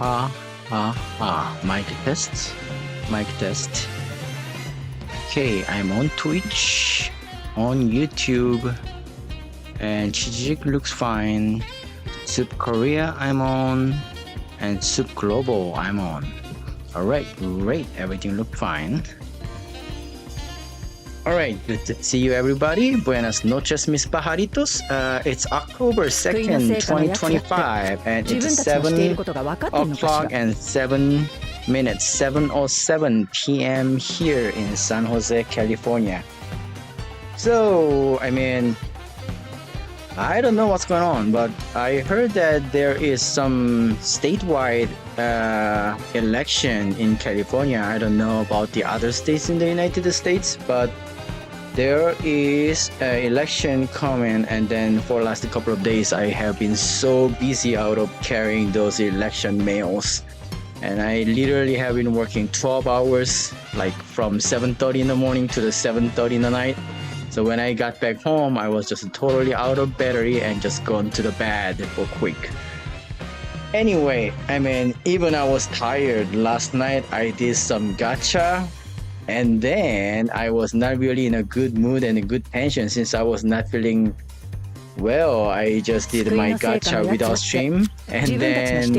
Mic test. Mic test. Okay, I'm on Twitch, on YouTube, and Chijik looks fine. Soup Korea I'm on, and Soup Global I'm on. Alright, great, everything looked fine. Alright, good to see you everybody. Buenas noches, mis pajaritos. It's October 2nd, 2025, and it's 7 o'clock and 7 minutes, 7:07 p.m. here in San Jose, California. So, I don't know what's going on, but I heard that there is some statewide election in California. I don't know about the other states in the United States, but there is an election coming, and then for the last couple of days I have been so busy out of carrying those election mails, and I literally have been working 12 hours, like from 7:30 in the morning to the 7:30 in the night. So when I got back home, I was just totally out of battery and just gone to the bed for quick. Anyway, even I was tired last night. I did some gacha, and then I was not really in a good mood and a good tension since I was not feeling well. I just did my gacha without stream, and then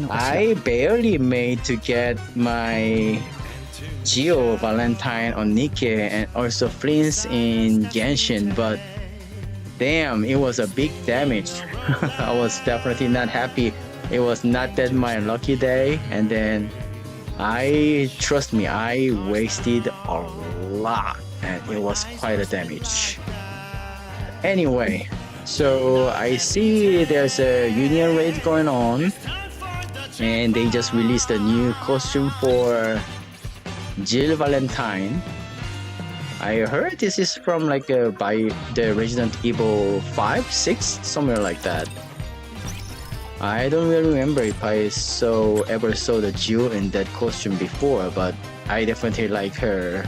I barely made to get my Geo Valentine on Nikke and also Flins in Genshin, but damn, it was a big damage. I was definitely not happy. It was not that my lucky day, and then trust me, I wasted a lot and it was quite a damage. Anyway, so I see there's a union raid going on, and they just released a new costume for Jill Valentine. I heard this is from by the Resident Evil 5, 6, somewhere like that. I don't really remember if I ever saw the Jill in that costume before, but I definitely like her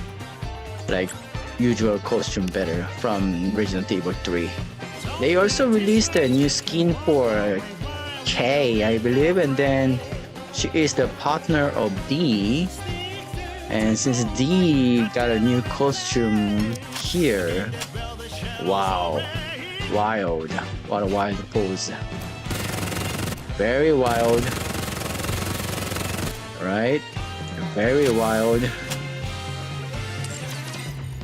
usual costume better from Resident Evil 3. They also released a new skin for Kay, I believe, and then she is the partner of D. And since D got a new costume here, wow, wild, what a wild pose. Very wild, right? Very wild.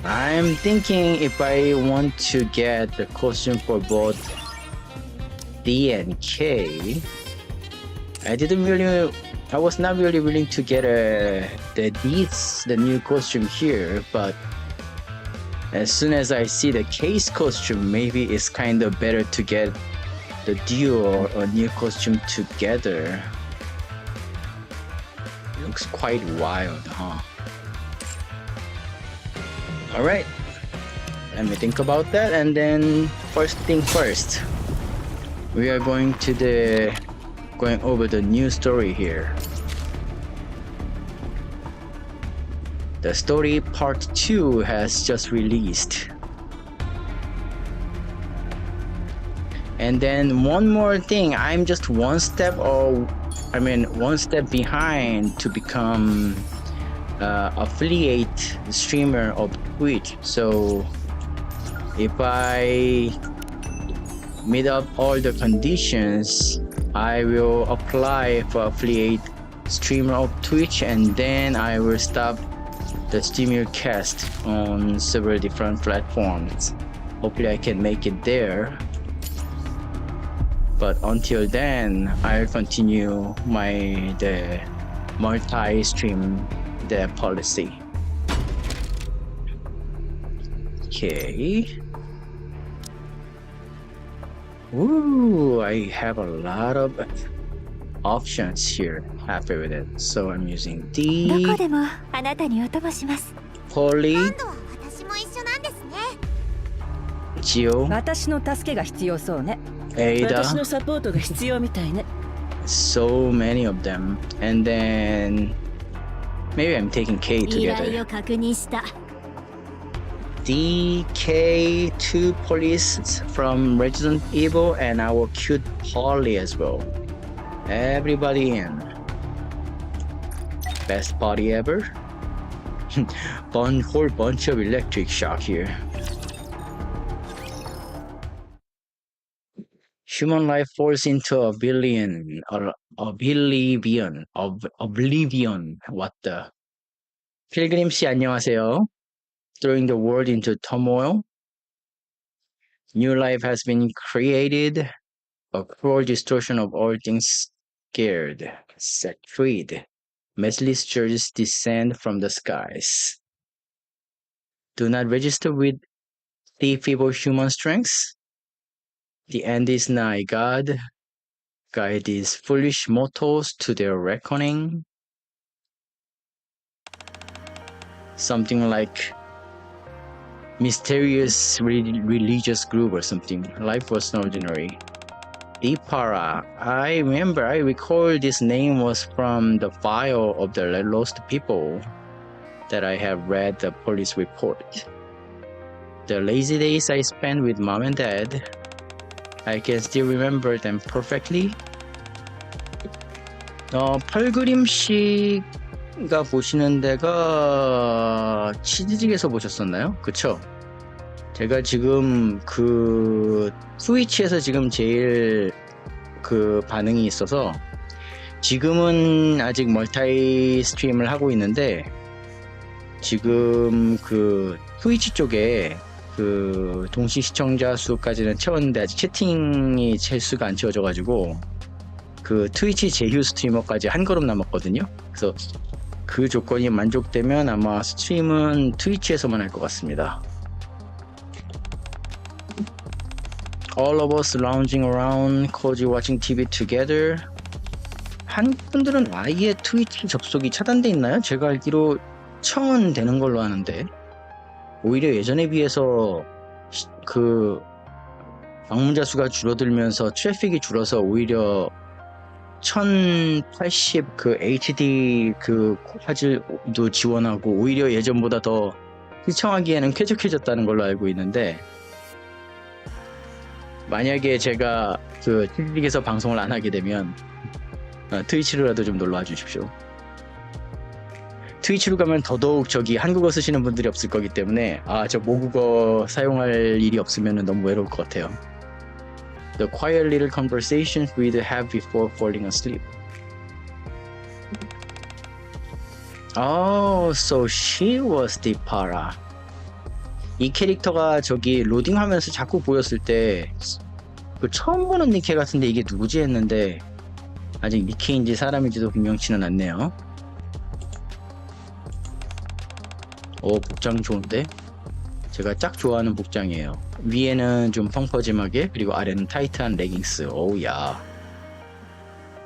I'm thinking if I want to get the costume for both D and K, I was not really willing to get the new costume here, but as soon as I see the K's costume, maybe it's kind of better to get the duo or new costume together. Looks quite wild, huh? Alright, let me think about that, and then first thing first, we are going over the new story here. The story part 2 has just released. And then one more thing, I'm just one step behind to become affiliate streamer of Twitch. So if I meet up all the conditions, I will apply for affiliate streamer of Twitch, and then I will start the Streamercast on several different platforms. Hopefully I can make it there. But until then, I'll continue the multi-stream policy. Okay. Ooh, I have a lot of options here. Happy with it. So I'm using D, Polly, Geo, Ada, so many of them, and then maybe I'm taking K together. DK, 2 police from Resident Evil, and our cute Polly as well. Everybody in. Best party ever. Whole bunch of electric shock here. Human life falls into oblivion. What the? 필그림 씨 안녕하세요. Throwing the world into turmoil. New life has been created. A cruel distortion of all things scared, set freed. Merciless judges descend from the skies. Do not register with the feeble human strengths. The end is nigh, God. Guide these foolish mortals to their reckoning. Something like mysterious religious group or something. Life was ordinary. Ipara. I recall this name was from the file of the lost people that I have read the police report. The lazy days I spent with mom and dad, I can still remember them perfectly. 펄그림 씨가 보시는 데가 치즈직에서 보셨었나요? 그쵸? 제가 지금 그 트위치에서 지금 제일 그 반응이 있어서 지금은 아직 멀티 스트림을 하고 있는데 지금 그 트위치 쪽에 그 동시 시청자 수까지는 채웠는데 아직 채팅이 채수가 안 채워져가지고 그 트위치 제휴 스트리머까지 한 걸음 남았거든요. 그래서 그 조건이 만족되면 아마 스트림은 트위치에서만 할 것 같습니다. All of us lounging around, cozy watching TV together. 한국 분들은 아예 트위치 접속이 차단돼 있나요? 제가 알기로 청은 되는 걸로 아는데 오히려 예전에 비해서 그 방문자 수가 줄어들면서 트래픽이 줄어서 오히려 1080 그 HD 그 화질도 지원하고 오히려 예전보다 더 시청하기에는 쾌적해졌다는 걸로 알고 있는데 만약에 제가 그 트릭에서 방송을 안 하게 되면 트위치로라도 좀 놀러와 주십시오. 트위치로 가면 더더욱 저기 한국어 쓰시는 분들이 없을 거기 때문에 저 모국어 사용할 일이 없으면 너무 외로울 것 같아요. The quiet little conversations we'd have before falling asleep. Oh, so she was the para. 이 캐릭터가 저기 로딩하면서 자꾸 보였을 때 그 처음 보는 니케 같은데 이게 누구지 했는데 아직 니케인지 사람인지도 분명치는 않네요. 복장 좋은데? 제가 딱 좋아하는 복장이에요. 위에는 좀 펑퍼짐하게 그리고 아래는 타이트한 레깅스. 오우야.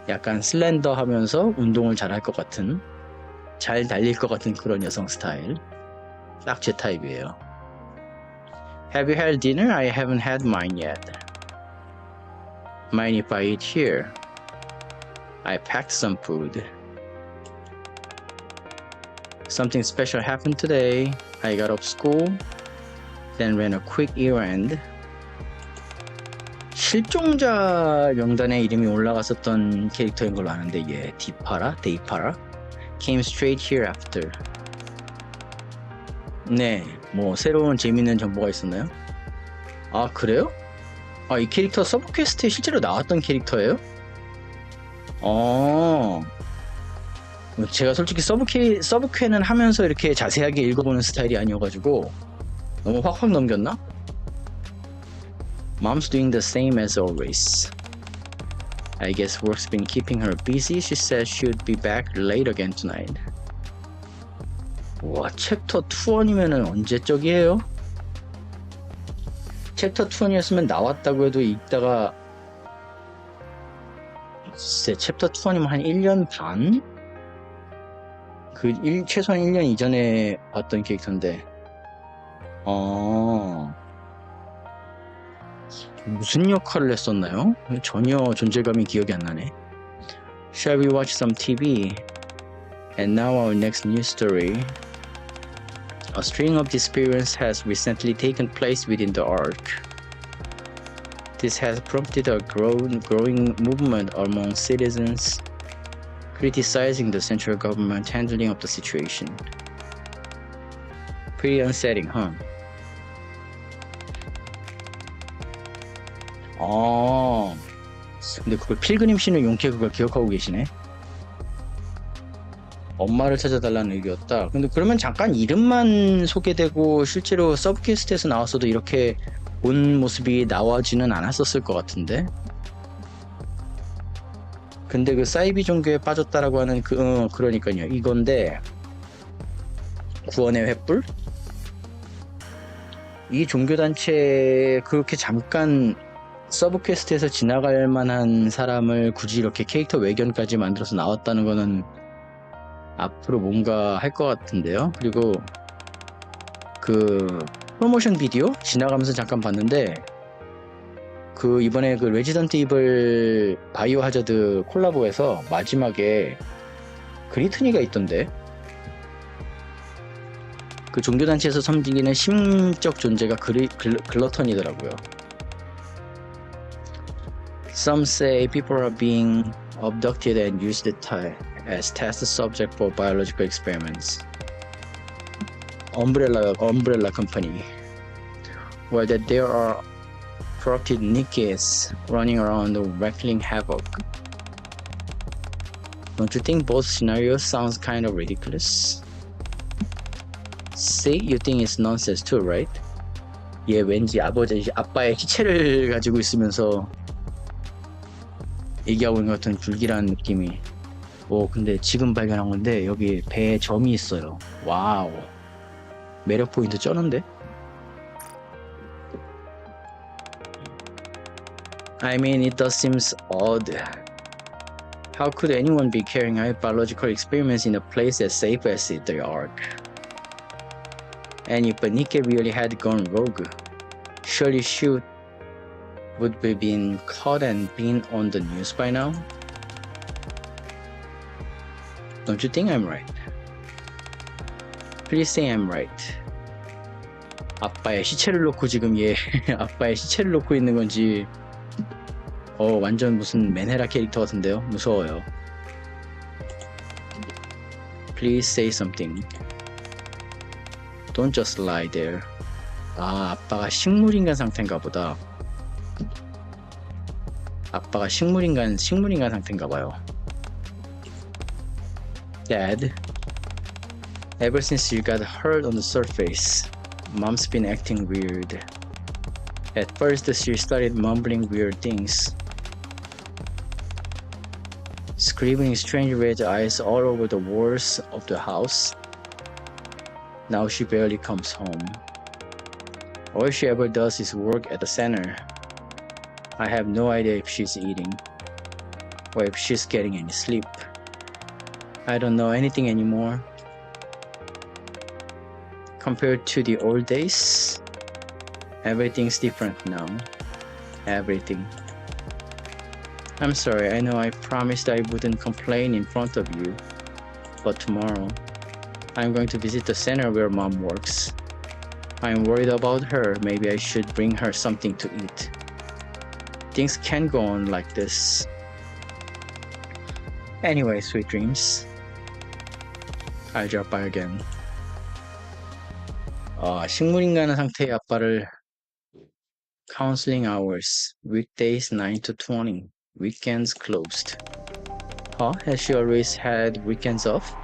약간 슬렌더 하면서 운동을 잘할 것 같은 잘 달릴 것 같은 그런 여성 스타일. 딱 제 타입이에요. Have you had dinner? I haven't had mine yet. Mind if I eat here? I packed some food. Something special happened today. I got off school, then ran a quick errand. 실종자 명단에 이름이 올라갔었던 캐릭터인 걸로 아는데 이게 데이파라? Came straight here after. 네, 뭐 새로운 재밌는 정보가 있었나요? 아 그래요? 이 캐릭터 서브 퀘스트에 실제로 나왔던 캐릭터예요? 제가 솔직히 서브퀘는 하면서 이렇게 자세하게 읽어보는 스타일이 아니어가지고 너무 확확 넘겼나? Mom's doing the same as always. I guess work's been keeping her busy. She says she'd be back late again tonight. 와, 챕터 2원이면은 언제적이에요? 챕터 2원이었으면 나왔다고 해도 읽다가 글쎄 챕터 2원이면 한 1년 반? 최소한 1년 이전에 봤던 캐릭터인데 무슨 역할을 했었나요? 전혀 존재감이 기억이 안 나네. Shall we watch some TV? And now our next news story. A string of disappearances has recently taken place within the arc. This has prompted a growing movement among citizens criticizing the central government handling of the situation. Pretty unsettling, huh? 근데 그걸 필그림 씨는 용케 그걸 기억하고 계시네. 엄마를 찾아달라는 얘기였다. 근데 그러면 잠깐 이름만 소개되고 실제로 서브퀘스트에서 나왔어도 이렇게 본 모습이 나와지는 않았었을 것 같은데. 근데 그 사이비 종교에 빠졌다라고 하는 그러니까요. 이건데 구원의 횃불? 이 종교단체에 그렇게 잠깐 서브퀘스트에서 지나갈 만한 사람을 굳이 이렇게 캐릭터 외견까지 만들어서 나왔다는 거는 앞으로 뭔가 할 것 같은데요. 그리고 그 프로모션 비디오 지나가면서 잠깐 봤는데 그 이번에 그 레지던트 이블 바이오 하자드 콜라보에서 마지막에 그리트니가 있던데, 그 종교단체에서 섬기는 심적 존재가 글러턴이더라고요. Some say people are being abducted and used as test subject for biological experiments. Umbrella company. Well, that there are corrupted Nikkes running around wreaking havoc. Don't you think both scenarios sounds kind of ridiculous? See, you think it's nonsense too, right? 얘 왠지 아빠의 시체를 가지고 있으면서 얘기하고 있는 것 같은 불길한 느낌이. 근데 지금 발견한 건데 여기 배에 점이 있어요. 와우, 매력 포인트 쩌는데? I mean, it does seem odd. How could anyone be carrying out biological experiments in a place as safe as the Ark? And if Nikke really had gone rogue, surely she would have been caught and been on the news by now? Don't you think I'm right? Please say I'm right. 아빠의 시체를 놓고 지금 얘 아빠의 시체를 놓고 있는 건지 완전 무슨 맨헤라 캐릭터 같은데요? 무서워요. Please say something. Don't just lie there. 아빠가 식물인간 상태인가 보다. 아빠가 식물인간 상태인가 봐요. Dad, ever since you got hurt on the surface, Mom's been acting weird. At first, she started mumbling weird things, screaming strange red eyes all over the walls of the house. Now she barely comes home. All she ever does is work at the center. I have no idea if she's eating, or if she's getting any sleep. I don't know anything anymore. Compared to the old days, everything's different now. Everything. I'm sorry, I know I promised I wouldn't complain in front of you, but tomorrow, I'm going to visit the center where Mom works. I'm worried about her. Maybe I should bring her something to eat. Things can't go on like this. Anyway, sweet dreams. I'll drop by again. 식물인간 상태의 아빠를 counseling hours. Weekdays 9 to 20. Weekends closed. Has she always had weekends off?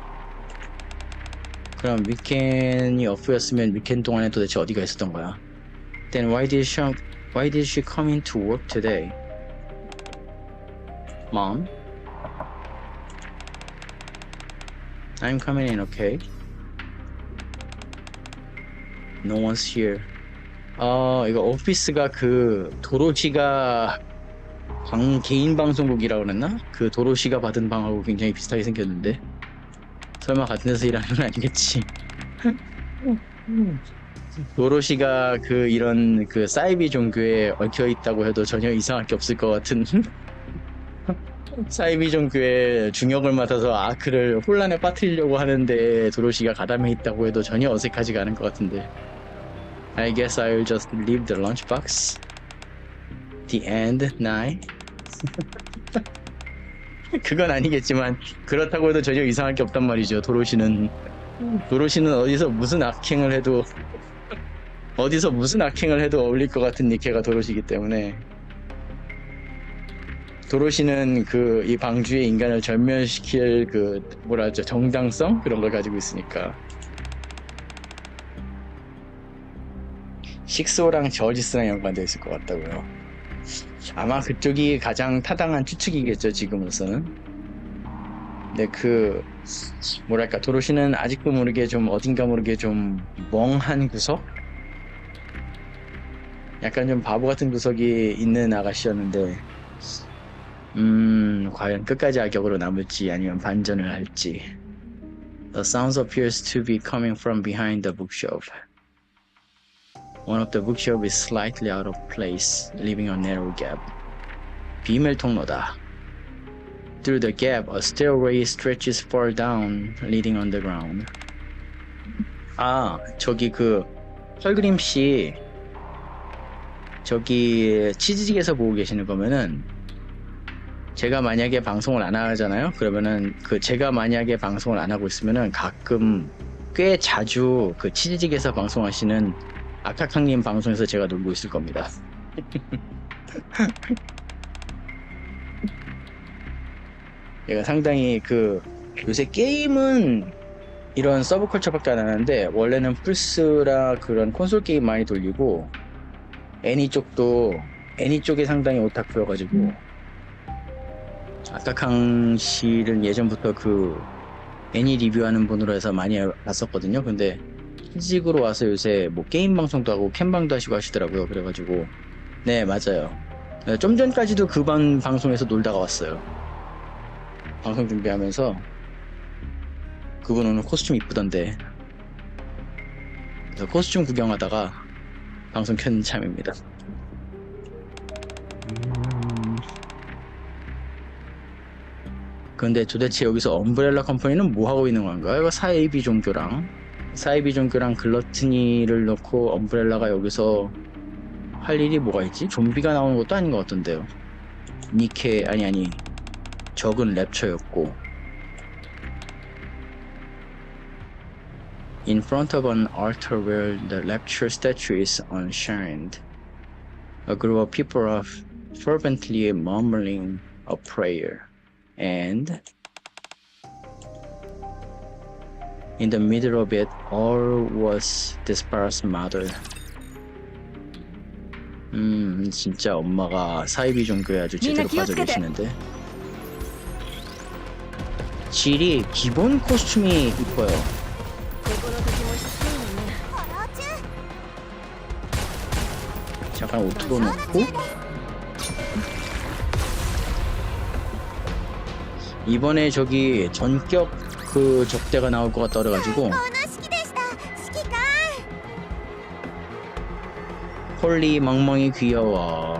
그럼 위켄이 off였으면 위켄 동안에 도대체 어디가 있었던 거야? Then why did she come in to work today? Mom? I'm coming in, okay? No one's here. 이거 오피스가 그 도로시가 개인 방송국이라고 그랬나? 그 도로시가 받은 방하고 굉장히 비슷하게 생겼는데 설마 같은 데서 일하는 건 아니겠지? 도로시가 그 이런 그 사이비 종교에 얽혀 있다고 해도 전혀 이상할 게 없을 것 같은 사이비 종교의 중역을 맡아서 아크를 혼란에 빠뜨리려고 하는데 도로시가 가담해 있다고 해도 전혀 어색하지가 않은 것 같은데. I guess I'll just leave the lunchbox. The end nine. 그건 아니겠지만 그렇다고 해도 전혀 이상할 게 없단 말이죠. 도로시는 어디서 무슨 악행을 해도 어울릴 것 같은 니케가 도로시기 때문에 도로시는 그 이 방주의 인간을 절멸시킬 그 뭐라 하죠, 정당성 그런 걸 가지고 있으니까. 식소랑 저지스랑 연관되어 있을 것 같다고요. 아마 그쪽이 가장 타당한 추측이겠죠, 지금으로서는. 근데 그 뭐랄까, 도로시는 아직도 모르게 좀 어딘가 모르게 좀 멍한 구석? 약간 좀 바보 같은 구석이 있는 아가씨였는데 과연 끝까지 악역으로 남을지 아니면 반전을 할지. The sounds appears to be coming from behind the bookshelf. One of the bookshelves is slightly out of place, leaving a narrow gap. 비밀 통로다. Through the gap, a stairway stretches far down, leading underground. 아, 저기 그 펄그림 씨, 저기 치즈직에서 보고 계시는 거면은 제가 만약에 방송을 안 하잖아요. 그러면은 그 제가 만약에 방송을 안 하고 있으면은 가끔 꽤 자주 그 치즈직에서 방송하시는 아카캉님 방송에서 제가 놀고 있을 겁니다. 얘가 상당히 그 요새 게임은 이런 서브컬처밖에 안 하는데 원래는 플스라 그런 콘솔 게임 많이 돌리고 애니 쪽에 상당히 오타쿠여가지고 아카캉 씨를 예전부터 그 애니 리뷰하는 분으로 해서 많이 봤었거든요. 근데 시직으로 와서 요새 뭐 게임 방송도 하고 캠방도 하시고 하시더라고요. 그래가지고 네, 맞아요. 좀 전까지도 그 방송에서 놀다가 왔어요. 방송 준비하면서 그분 오늘 코스튬 이쁘던데, 그래서 코스튬 구경하다가 방송 켠 참입니다. 근데 도대체 여기서 엄브렐라 컴퍼니는 뭐 하고 있는 건가요? 이거 사이비 종교랑 글러트니를 넣고 엄브렐라가 여기서 할 일이 뭐가 있지? 좀비가 나오는 것도 아닌 것 같던데요. 니케 아니 적은 랩처였고. In front of an altar where the lecture statue is enshrined, a group of people are fervently mumbling a prayer, and in the middle of it all was dispersed mother. 진짜 엄마가 사이비 종교에 아주 제대로 빠져 계시는데. 질이 기본 코스튬이 이뻐요. 잠깐 옷 틀어놓고 이번에 저기 전격 그 적대가 나올 것 같다 그래가지고 홀리 멍멍이 귀여워.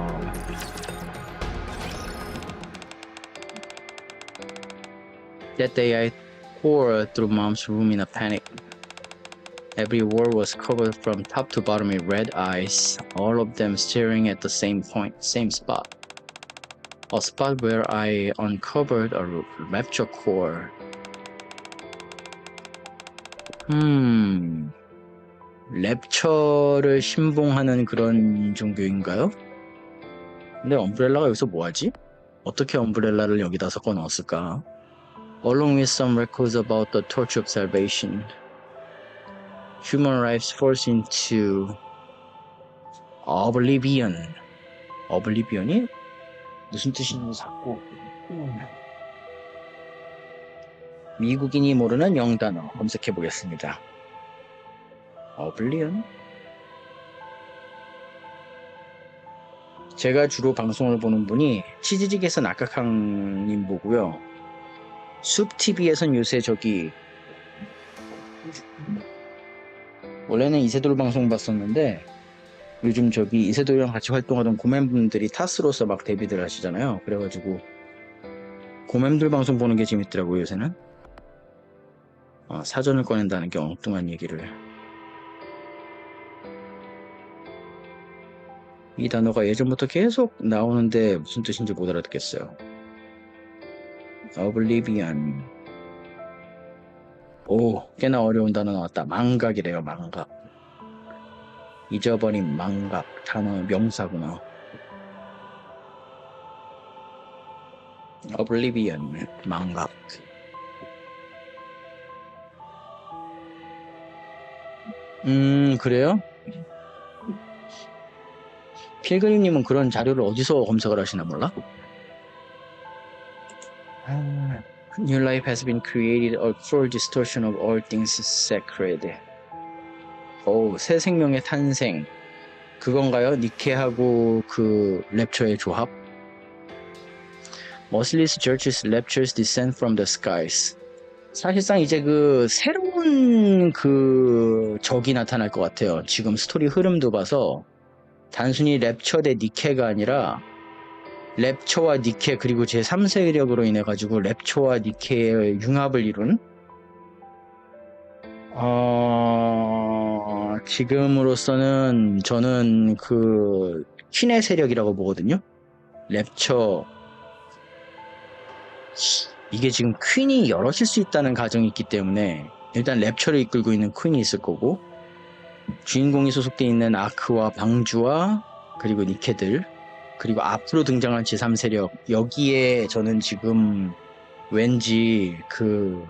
That day I tore through mom's room in a panic. Every wall was covered from top to bottom with red eyes, all of them staring at the same point, same spot. A spot where I uncovered a rapture core. 랩처를 신봉하는 그런 종교인가요? 근데 엄브렐라가 여기서 뭐하지? 어떻게 엄브렐라를 여기다 섞어 넣었을까? Along with some records about the torch of salvation, human lives falls into oblivion. oblivion이 무슨 뜻인지 자꾸 미국인이 모르는 영단어 검색해 보겠습니다. oblivion? 제가 주로 방송을 보는 분이 치즈직에선 아카캉님 보고요. 숲TV에선 요새 저기 원래는 이세돌 방송 봤었는데 요즘 저기 이세돌이랑 같이 활동하던 고멤분들이 타스로서 막 데뷔들 하시잖아요. 그래가지고 고멤들 방송 보는 게 재밌더라고요, 요새는. 사전을 꺼낸다는 게 엉뚱한 얘기를. 이 단어가 예전부터 계속 나오는데 무슨 뜻인지 못 알아듣겠어요. Oblivion. 오, 꽤나 어려운 단어 나왔다. 망각이래요, 망각. 잊어버린 망각. 단어 명사구나. Oblivion. 망각. 그래요? 필그림님은 그런 자료를 어디서 검색을 하시나 몰라? New life has been created, a cruel distortion of all things sacred. 오, 새 생명의 탄생. 그건가요? 니케하고 그 랩처의 조합? Merciless judges leptures descend from the skies. 사실상 이제 그 새로운 그 적이 나타날 것 같아요. 지금 스토리 흐름도 봐서 단순히 랩처 대 니케가 아니라 랩처와 니케 그리고 제3세력으로 인해 가지고 랩처와 니케의 융합을 이룬 지금으로서는 저는 그 퀸의 세력이라고 보거든요. 랩처 이게 지금 퀸이 여럿일 수 있다는 가정이 있기 때문에 일단 랩처를 이끌고 있는 퀸이 있을 거고 주인공이 소속돼 있는 아크와 방주와 그리고 니케들 그리고 앞으로 등장한 제3세력 여기에 저는 지금 왠지 그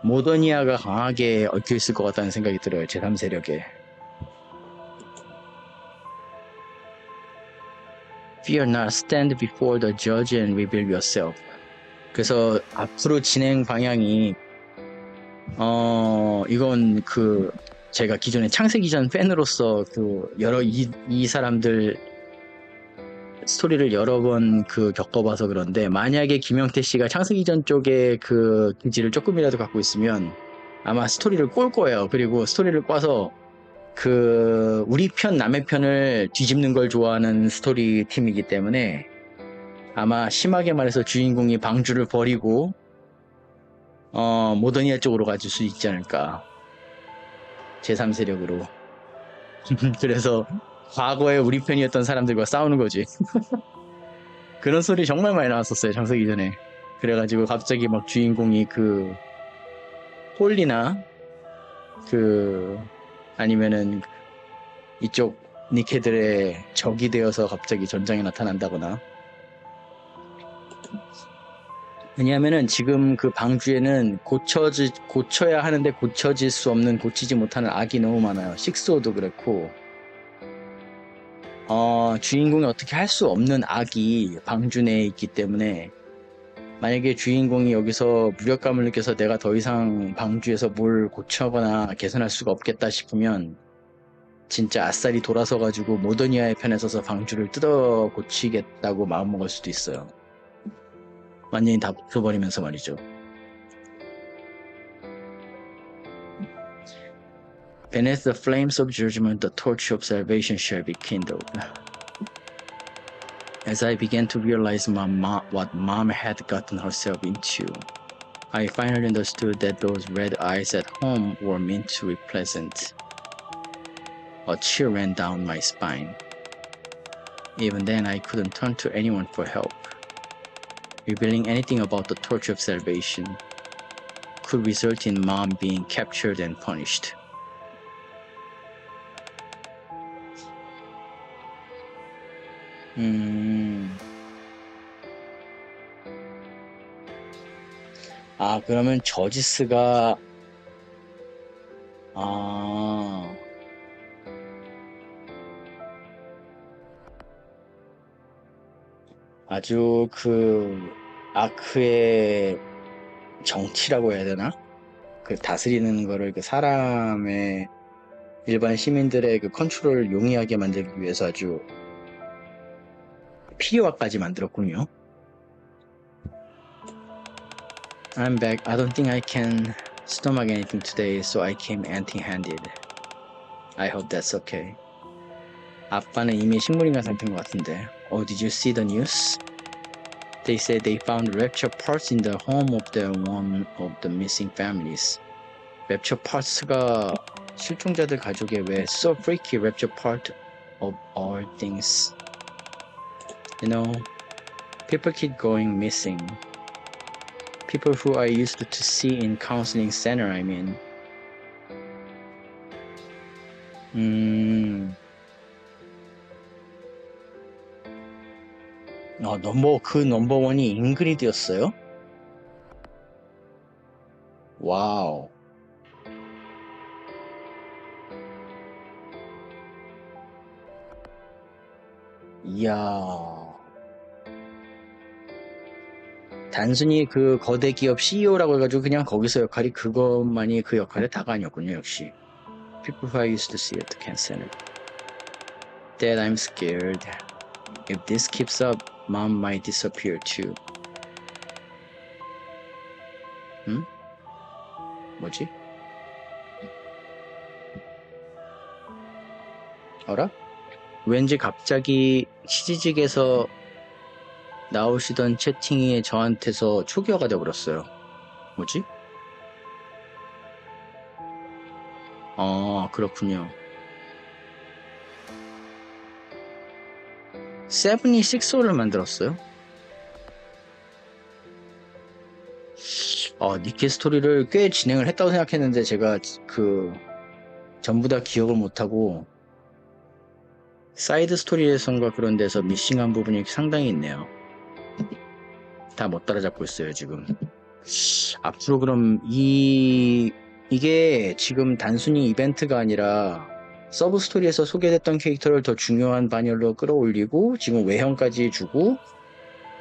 모더니아가 강하게 얽혀 있을 것 같다는 생각이 들어요. 제3세력에. Fear not, stand before the judge and reveal yourself. 그래서 앞으로 진행 방향이 이건 그 제가 기존에 창세기 전 팬으로서 그 여러 이 사람들 스토리를 여러 번 그 겪어봐서 그런데 만약에 김영태 씨가 창세기 전 쪽에 그 기질을 조금이라도 갖고 있으면 아마 스토리를 꼴 거예요. 그리고 스토리를 꽈서 그 우리 편 남의 편을 뒤집는 걸 좋아하는 스토리 팀이기 때문에 아마 심하게 말해서 주인공이 방주를 버리고 모더니아 쪽으로 가줄 수 있지 않을까. 제3세력으로. 그래서 과거에 우리 편이었던 사람들과 싸우는 거지. 그런 소리 정말 많이 나왔었어요. 창세기 전에. 그래가지고 갑자기 막 주인공이 그 홀리나 그 아니면은 이쪽 니케들의 적이 되어서 갑자기 전장에 나타난다거나. 왜냐하면은 지금 그 방주에는 고쳐야 하는데 고쳐질 수 없는 고치지 못하는 악이 너무 많아요. 식소도 그렇고 주인공이 어떻게 할 수 없는 악이 방주 내에 있기 때문에 만약에 주인공이 여기서 무력감을 느껴서 내가 더 이상 방주에서 뭘 고쳐거나 개선할 수가 없겠다 싶으면 진짜 아싸리 돌아서 가지고 모더니아의 편에 서서 방주를 뜯어 고치겠다고 마음먹을 수도 있어요. 완전히 다 부숴버리면서 말이죠. Beneath the flames of judgment, the torch of salvation shall be kindled. As I began to realize what Mom had gotten herself into, I finally understood that those red eyes at home were meant to be pleasant. A chill ran down my spine. Even then, I couldn't turn to anyone for help. Revealing anything about the torch of salvation could result in Mom being captured and punished. 그러면 저지스가 아주 그 아크의 정치라고 해야 되나? 그 다스리는 거를 그 사람의 일반 시민들의 그 컨트롤을 용이하게 만들기 위해서 아주 필요화까지 만들었군요. I'm back. I don't think I can stomach anything today, so I came empty-handed. I hope that's okay. 아빠는 이미 식물인간 상태인 것 같은데. Oh, did you see the news? They said they found rapture parts in the home of one of the missing families. rapture parts가 실종자들 가족의 왜 so freaky rapture part of all things. You know, people keep going missing. People who I used to see in counseling center, I mean. 넘버원이 잉그리드였어요? 와우. 이야. 단순히 그 거대 기업 CEO라고 해가지고 그냥 거기서 역할이 그것만이 그 역할의 다가 아니었군요, 역시. People who I used to see at the cancer center. Dad, I'm scared. If this keeps up, Mom might disappear too. 응? 뭐지? 어라? 왠지 갑자기 시지직에서 나오시던 채팅이 저한테서 초기화가 돼버렸어요. 뭐지? 그렇군요. 세븐이 식소를 만들었어요? 니케 스토리를 꽤 진행을 했다고 생각했는데 제가 전부 다 기억을 못하고 사이드 스토리에선가 그런 데서 미싱한 부분이 상당히 있네요. 다 못 따라잡고 있어요, 지금. 앞으로 그럼 이게 지금 단순히 이벤트가 아니라 서브 스토리에서 소개됐던 캐릭터를 더 중요한 반열로 끌어올리고 지금 외형까지 주고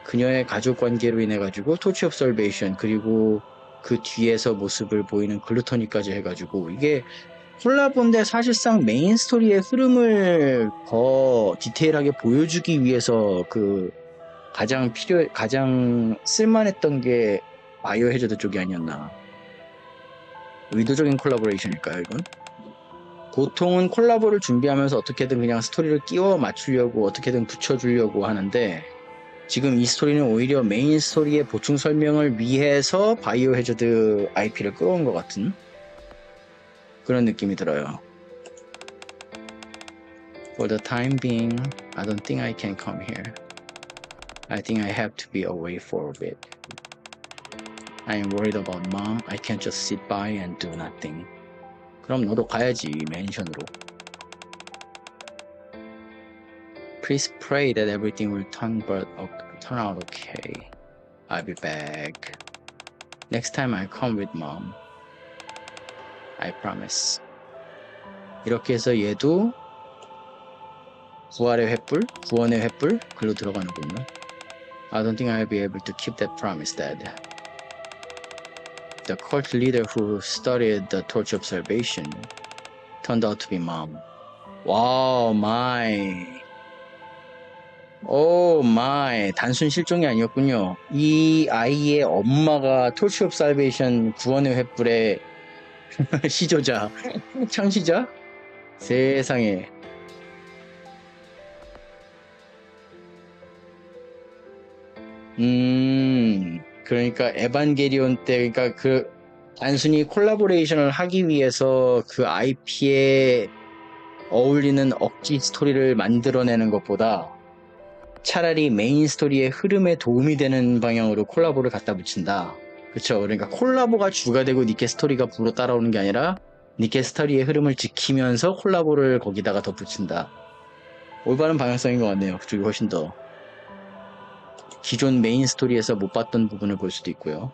그녀의 가족 관계로 인해 가지고 토치 옵설베이션 그리고 그 뒤에서 모습을 보이는 글루터니까지 해가지고 이게 콜라보인데 사실상 메인 스토리의 흐름을 더 디테일하게 보여주기 위해서 가장 쓸만했던 게 바이오 해저드 쪽이 아니었나. 의도적인 콜라보레이션일까요, 이건? 보통은 콜라보를 준비하면서 어떻게든 그냥 스토리를 끼워 맞추려고 어떻게든 붙여주려고 하는데 지금 이 스토리는 오히려 메인 스토리의 보충 설명을 위해서 바이오 해저드 IP를 끌어온 것 같은 그런 느낌이 들어요. For the time being, I don't think I can come here. I think I have to be away for a bit. I'm worried about mom. I can't just sit by and do nothing. 그럼 너도 가야지, 맨션으로. Please pray that everything will turn out okay. I'll be back. Next time I come with mom. I promise. 이렇게 해서 얘도 구원의 횃불 글로 들어가는군요. I don't think I'll be able to keep that promise, Dad. The cult leader who studied the torch observation turned out to be mom. Wow, my. 오 마이, 단순 실종이 아니었군요. 이 아이의 엄마가 토치 옵 살베이션 구원의 횃불의 시조자, 창시자? 세상에. 그러니까 에반게리온 때, 그러니까 단순히 콜라보레이션을 하기 위해서 그 IP에 어울리는 억지 스토리를 만들어내는 것보다 차라리 메인 스토리의 흐름에 도움이 되는 방향으로 콜라보를 갖다 붙인다. 그쵸? 그러니까 콜라보가 주가 되고 니케 스토리가 부로 따라오는 게 아니라 니케 스토리의 흐름을 지키면서 콜라보를 거기다가 덧붙인다. 올바른 방향성인 것 같네요. 그쪽이 훨씬 더 기존 메인 스토리에서 못 봤던 부분을 볼 수도 있고요.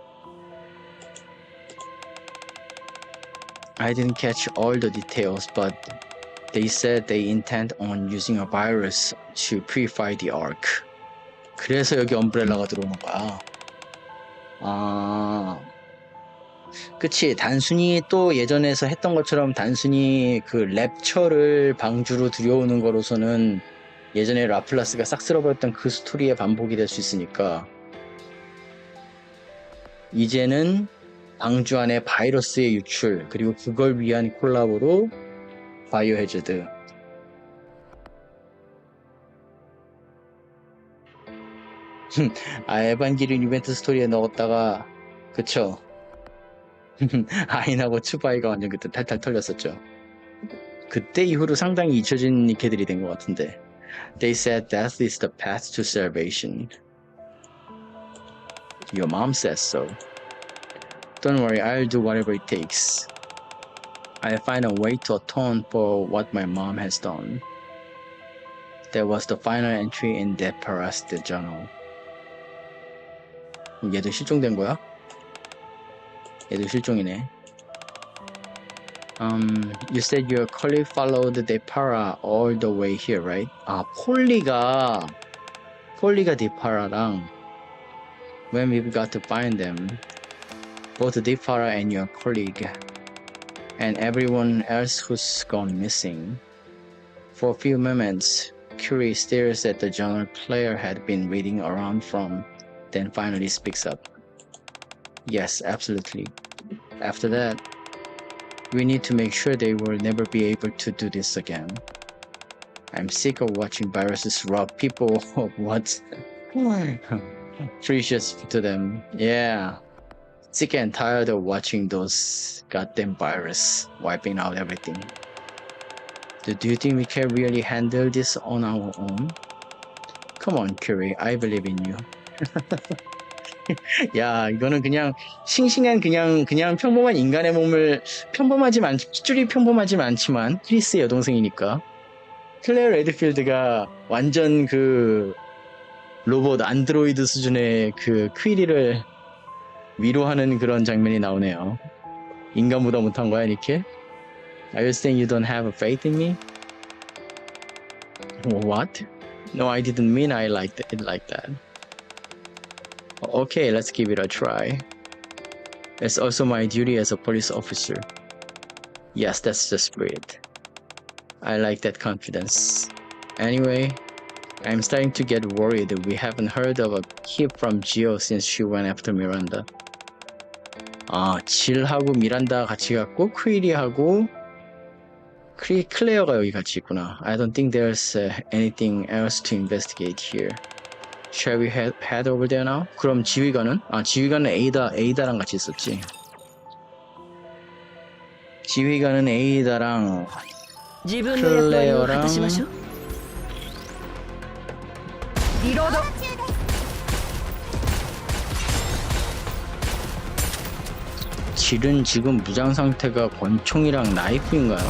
I didn't catch all the details, but they said they intend on using a virus to purify the ark. 그래서 여기 엄브렐라가 들어오는 거야. 그치. 단순히 또 예전에서 했던 것처럼 단순히 그 랩처를 방주로 들여오는 거로서는 예전에 라플라스가 싹 쓸어버렸던 그 스토리의 반복이 될 수 있으니까 이제는 방주 안에 바이러스의 유출 그리고 그걸 위한 콜라보로 바이오 해저드. 에반게리온 이벤트 스토리에 넣었다가 그쵸. 아인하고 추바이가 완전 그때 탈탈 털렸었죠. 그때 이후로 상당히 잊혀진 니케들이 된 것 같은데 They said death is the path to salvation. Your mom says so. Don't worry, I'll do whatever it takes. I'll find a way to atone for what my mom has done. That was the final entry in that Parasite journal. 얘도 실종된 거야? 얘도 실종이네. You said your colleague followed the Depara all the way here, right? 아, 폴리가 Depara랑 when we've got to find them, both Depara and your colleague, and everyone else who's gone missing. For a few moments, Curie stares at the journal Claire had been reading around from, then finally speaks up. Yes, absolutely. After that, we need to make sure they will never be able to do this again. I'm sick of watching viruses rob people of what's precious to them. Yeah. Sick and tired of watching those goddamn viruses wiping out everything. Do you think we can really handle this on our own? Come on, Curie. I believe in you. 야, 이거는 그냥 싱싱한 그냥 평범한 인간의 몸을 핏줄이 평범하지 않지만 크리스의 여동생이니까 클레어 레드필드가 완전 그 로봇 안드로이드 수준의 그 퀴리를 위로하는 그런 장면이 나오네요. 인간보다 못한 거야, 니케? Are you saying you don't have a faith in me? What? No, I didn't mean I liked it like that. Okay, let's give it a try. It's also my duty as a police officer. Yes, that's the spirit. I like that confidence. Anyway, I'm starting to get worried that we haven't heard of a hip from Gio since she went after Miranda. 아, 질하고 미란다 같이 갔고 퀴리하고 클레어가 여기 같이 있구나. I don't think there's anything else to investigate here. Shall we head over there now? 그럼 지휘관은? 아, 지휘관은 에이다랑 같이 있었지. 지휘관은 에이다랑 클레어랑 질은 지금 무장 상태가 권총이랑 나이프인가요?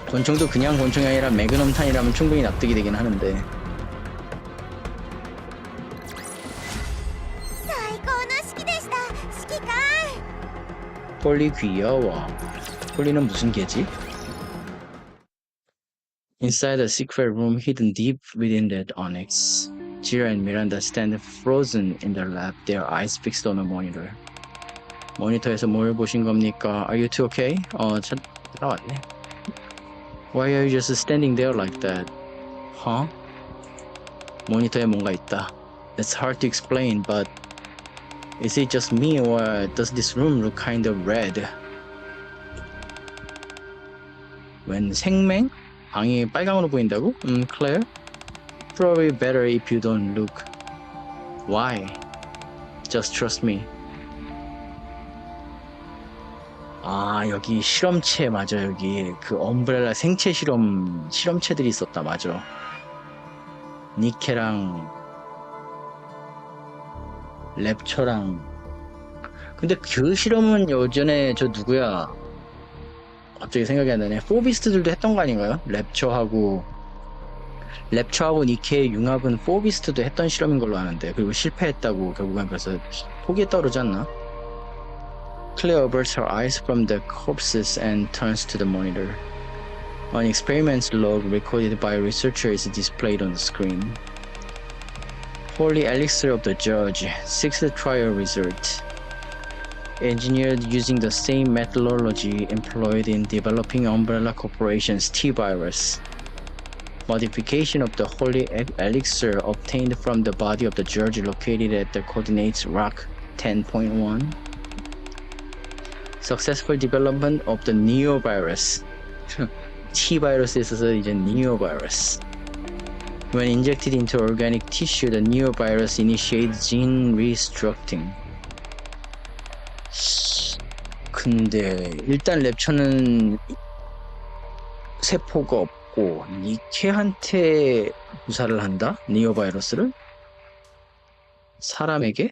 권총도 그냥 권총이 아니라 매그넘탄이라면 충분히 납득이 되긴 하는데. 폴리 귀여워. 폴리는 무슨 개지? Inside a secret room hidden deep within that onyx, Jira and Miranda stand frozen in their lap, their eyes fixed on a monitor. 모니터에서 뭘 보신 겁니까? Are you two okay? 나왔네. Why are you just standing there like that? Huh? 모니터에 뭔가 있다. It's hard to explain, but is it just me or does this room look kind of red? 웬 생맹? 방이 빨강으로 보인다고? Claire? Probably better if you don't look. Why? Just trust me. 아, 여기 실험체 맞아. 여기 그 엄브렐라 생체 실험체들이 있었다. 맞아. 니케랑 랩처랑. 근데 그 실험은 예전에 저 누구야? 갑자기 생각이 안 나네. 포비스트들도 했던 거 아닌가요? 랩처하고 니케의 융합은 포비스트도 했던 실험인 걸로 아는데, 그리고 실패했다고 결국엔 그래서 포기했다 그러지 않나? Claire averts her eyes from the corpses and turns to the monitor. An experiment log recorded by a researcher is displayed on the screen. Holy elixir of the judge, sixth trial result. Engineered using the same methodology employed in developing Umbrella Corporation's T-virus. Modification of the holy elixir obtained from the body of the judge located at the coordinates rock 10.1. Successful development of the neovirus. T-virus에 있어서 이제 neovirus. When injected into organic tissue, the neovirus initiates gene restructuring. 근데 일단 랩처는 세포가 맞고 니케한테 주사를 한다? 니어 바이러스를? 사람에게?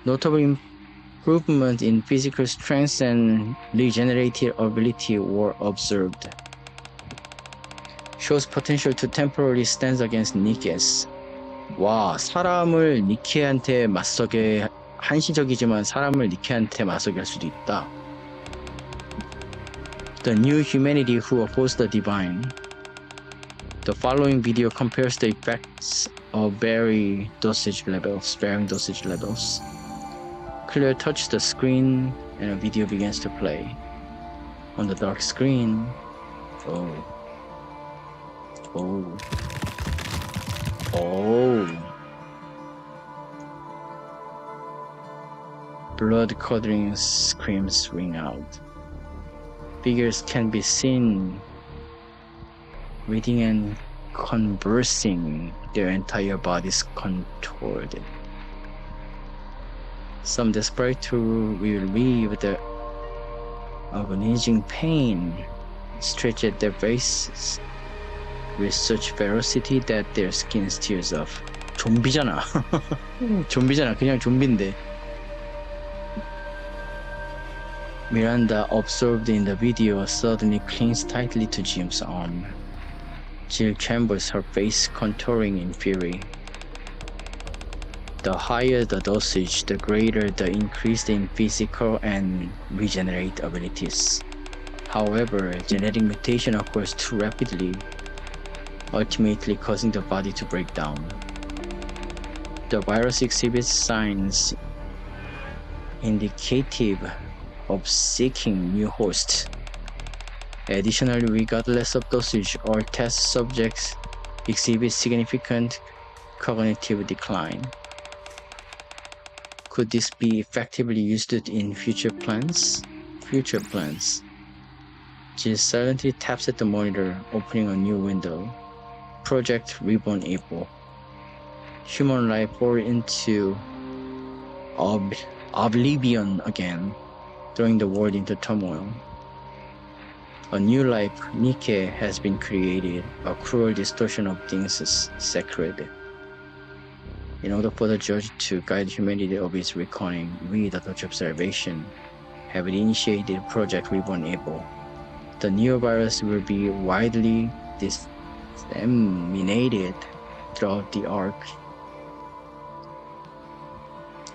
Notable improvement in physical strength and regenerative ability were observed. Shows potential to temporarily stand against Nikkes. 와, 사람을 니케한테 맞서게 한시적이지만 사람을 니케한테 맞서게 할 수도 있다. The new humanity who oppose the divine. The following video compares the effects of varying dosage levels. Clear touch the screen and a video begins to play. On the dark screen, blood-curdling screams ring out. Figures can be seen reading and conversing, their entire bodies contorted. Some desperate to relieve the agonizing pain stretch at their faces with such ferocity that their skin tears off. 좀비잖아. 좀비잖아. 그냥 좀비인데. Miranda, observed in the video, suddenly clings tightly to Jim's arm. Jill trembles, her face contouring in fury. The higher the dosage, the greater the increase in physical and regenerate abilities. However, genetic mutation occurs too rapidly, ultimately causing the body to break down. The virus exhibits signs indicative of seeking new hosts. Additionally, regardless of dosage, all test subjects exhibit significant cognitive decline. Could this be effectively used in future plans? Jill silently taps at the monitor, opening a new window. Project Reborn April. Human life poured into oblivion again, throwing the world into turmoil. A new life, Nikke, has been created, a cruel distortion of things sacred. In order for the judge to guide humanity of its reckoning, we, the Touch of Salvation, have initiated Project Reborn April. The neovirus will be widely disseminated throughout the Ark.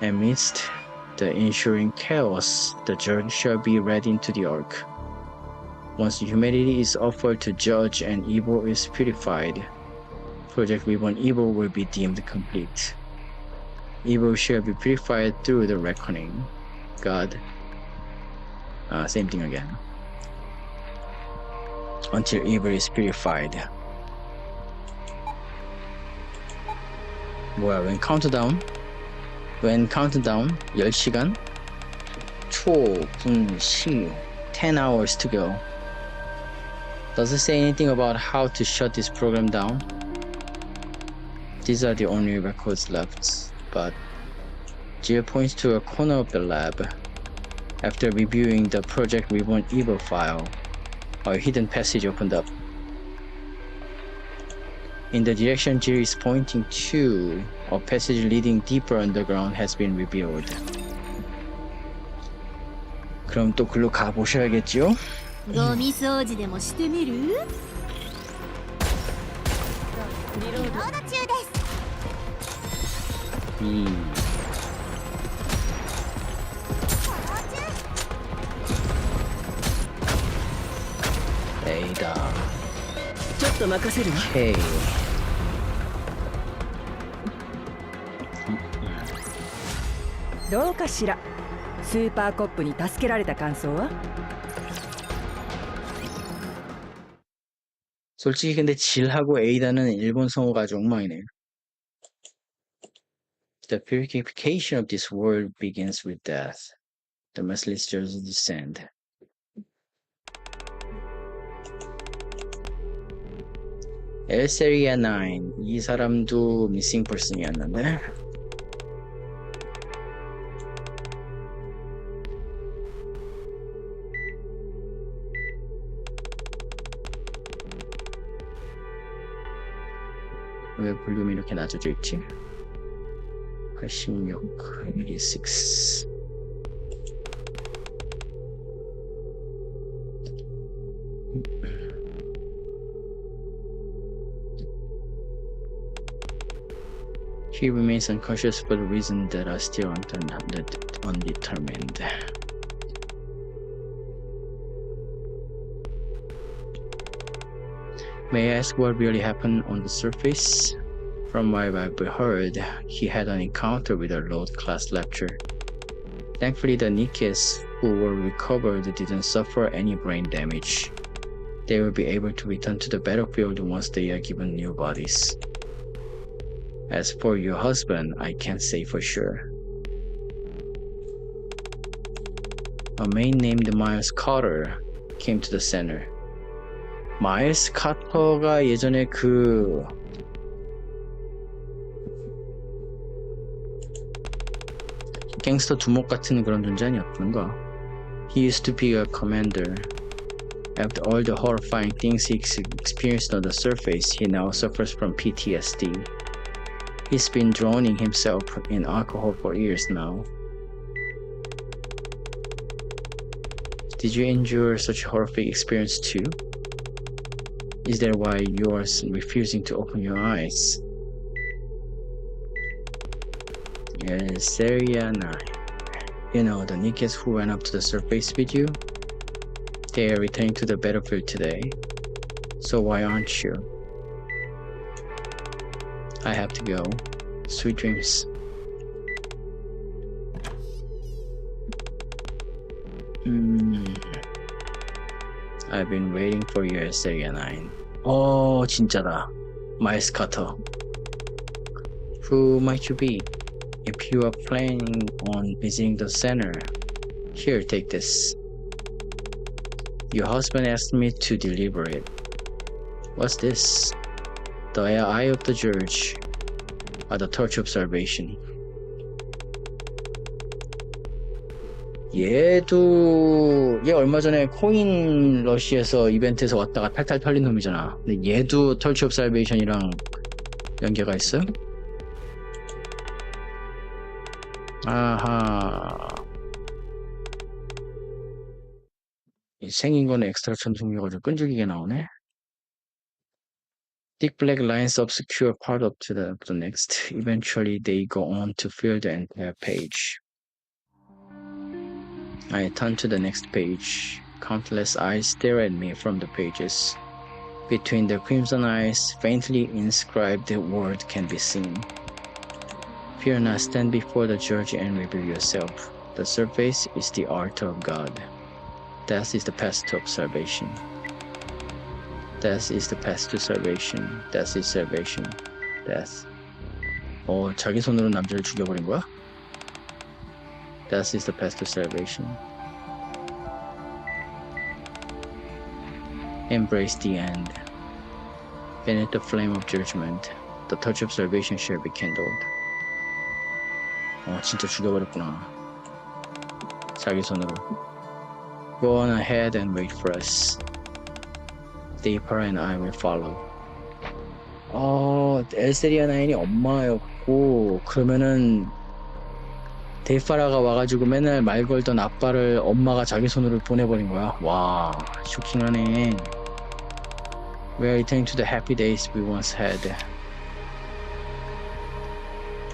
Amidst the ensuing chaos, the judge shall be read into the Ark. Once humanity is offered to judge and evil is purified, Project Reborn Evil will be deemed complete. Evil shall be purified through the reckoning. God. Same thing again. Until evil is purified. 뭐야, when countdown 10시간? 시 10 hours to go. Does it say anything about how to shut this program down? These are the only records left, but Jill points to a corner of the lab. After reviewing the Project Reborn Evil file, a hidden passage opened up. In the direction Jill is pointing to, a passage leading deeper underground has been revealed. 그럼 또 글로 가보셔야겠죠? ゴミ掃除でもしてみる？リロード中です。レイダー。ちょっと任せるわ。Okay. どうかしら。スーパーコップに助けられた感想は？ 솔직히 근데 질하고 에이다는 일본 성우가 아주 엉망이네요. The purification of this world begins with death. The merciless judges descend. 엘세리아 9. 이 사람도 미싱 퍼슨이었는데. 왜 볼륨이 이렇게 낮아져 있지? 86, 86. He remains unconscious for the reasons that are still undetermined. May I ask what really happened on the surface? From what I've heard, he had an encounter with a low-class lecturer. Thankfully, the Nikkes who were recovered didn't suffer any brain damage. They will be able to return to the battlefield once they are given new bodies. As for your husband, I can't say for sure. A man named Miles Carter came to the center. 마일스 카터가 예전에 그 갱스터 두목 같은 그런 존재 아니었던가? He used to be a commander. After all the horrifying things he experienced on the surface, he now suffers from PTSD. He's been drowning himself in alcohol for years now. Did you endure such a horrific experience too? Is that why you are refusing to open your eyes? Yes, Seria 9. You know, the Nikkes who went up to the surface with you? They are returning to the battlefield today. So why aren't you? I have to go. Sweet dreams. I've been waiting for you, Seria 9. Oh, 진짜다. Miles Carter. Who might you be? If you are planning on visiting the center, here, take this. Your husband asked me to deliver it. What's this? The eye of the judge, or the torch of salvation. 얘 얼마 전에 코인 러시에서 이벤트에서 왔다가 탈탈 털린 놈이잖아. 근데 얘도 털치 오브 살베이션이랑 연계가 있어? 아하. 생긴 거는 엑스트라처럼 생겨가지고 끈질기게 나오네. Thick black lines obscure part up to the next. Eventually they go on to fill the entire page. I turn to the next page. Countless eyes stare at me from the pages. Between the crimson eyes, faintly inscribed word can be seen. Fear not, stand before the judge and reveal yourself. The surface is the altar of God. Death is the path to salvation. Death is the path to salvation. Death is salvation. Death. 자기 손으로 남자를 죽여버린 거야? Death is the path to salvation. Embrace the end. Beneath the flame of judgment, the touch of salvation shall be kindled. 진짜 죽여버렸구나. 자기 손으로. Go on ahead and wait for us. Deeper and I will follow. 엘세리아 9이 엄마였고, 그러면은 데이파라가 와가지고 맨날 말 걸던 아빠를 엄마가 자기 손으로 보내버린 거야. 와, 쇼킹하네. We are returning to the happy days we once had.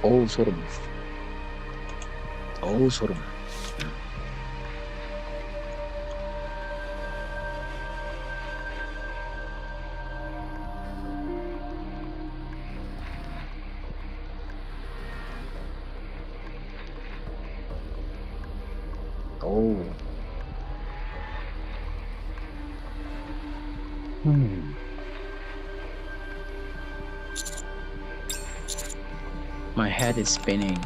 소름. 소름. My head is spinning.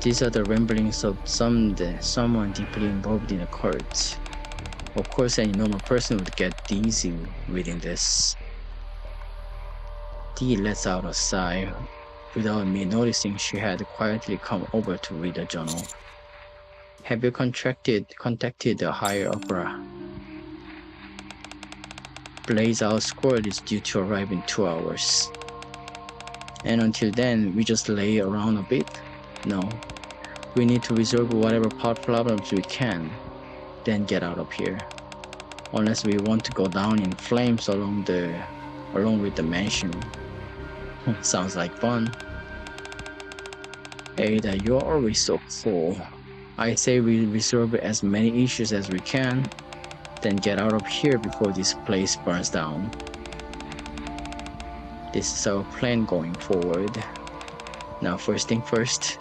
These are the ramblings of someone deeply involved in a cult. Of course, any normal person would get dizzy reading this. Dee lets out a sigh. Without me noticing, she had quietly come over to read the journal. Have you contacted the higher upper? Blaze Out squad is due to arrive in 2 hours. And until then, we just lay around a bit? No. We need to resolve whatever power problems we can, then get out of here. Unless we want to go down in flames along with the mansion. Sounds like fun. Ada, you're always so cool. I say we resolve as many issues as we can, then get out of here before this place burns down. This is our plan going forward. Now first thing first,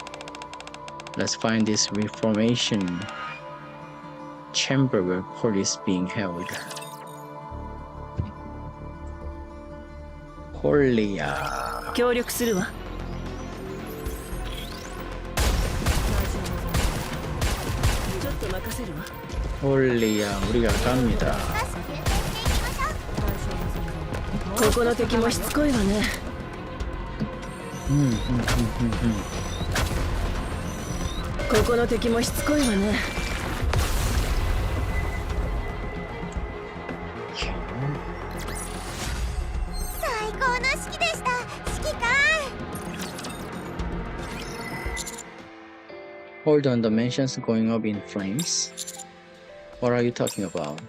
let's find this reformation chamber where court is being held. 홀리야. 協力するわ。ちょっと任せるわ。 홀리야, 우리가 갑니다. ここの敵もしつこいわね。ここの敵もしつこいわね。最高の式でした。指揮官。 Hold on, the mansion's going up in flames? What are you talking about?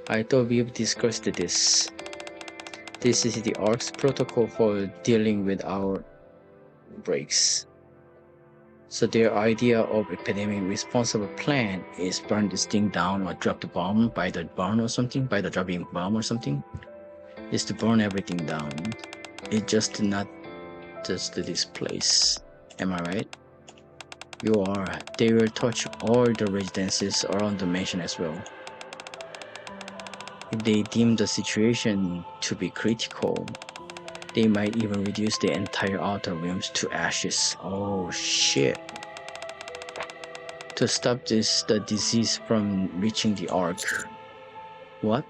I thought we've discussed this. This is the ARC's protocol for dealing with our breaks. So their idea of epidemic responsible plan is burn this thing down or drop the bomb by the barn or something, by the dropping bomb or something, is to burn everything down. It's just not just this place. Am I right? You are. They will touch all the residences around the mansion as well. If they deem the situation to be critical, they might even reduce the entire outer realms to ashes. Oh shit. To stop the disease from reaching the Ark. What?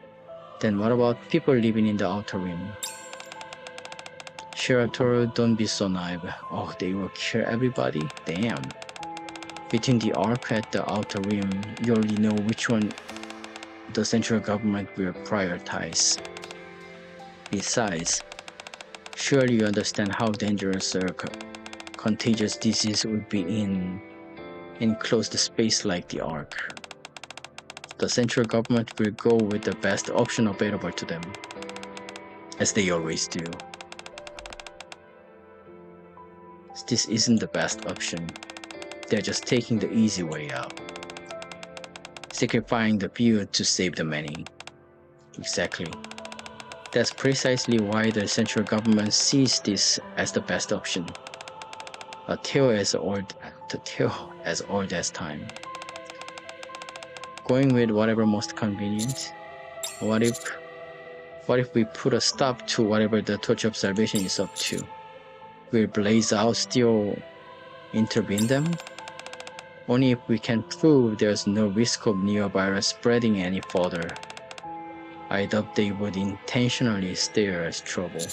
Then what about people living in the outer rim? Shiratori, don't be so naive. Oh, they will kill everybody? Damn. Between the Ark and the outer rim, you already know which one the central government will prioritize. Besides, surely you understand how dangerous a contagious disease would be in enclosed space like the Ark. The central government will go with the best option available to them, as they always do. This isn't the best option. They're just taking the easy way out, sacrificing the few to save the many. Exactly. That's precisely why the central government sees this as the best option. A tale as old as time. Going with whatever most convenient. What if we put a stop to whatever the Torch of Salvation is up to? Will Blaze Out still intervene them? Only if we can prove there's no risk of neovirus spreading any further. I doubt they would intentionally steer us trouble.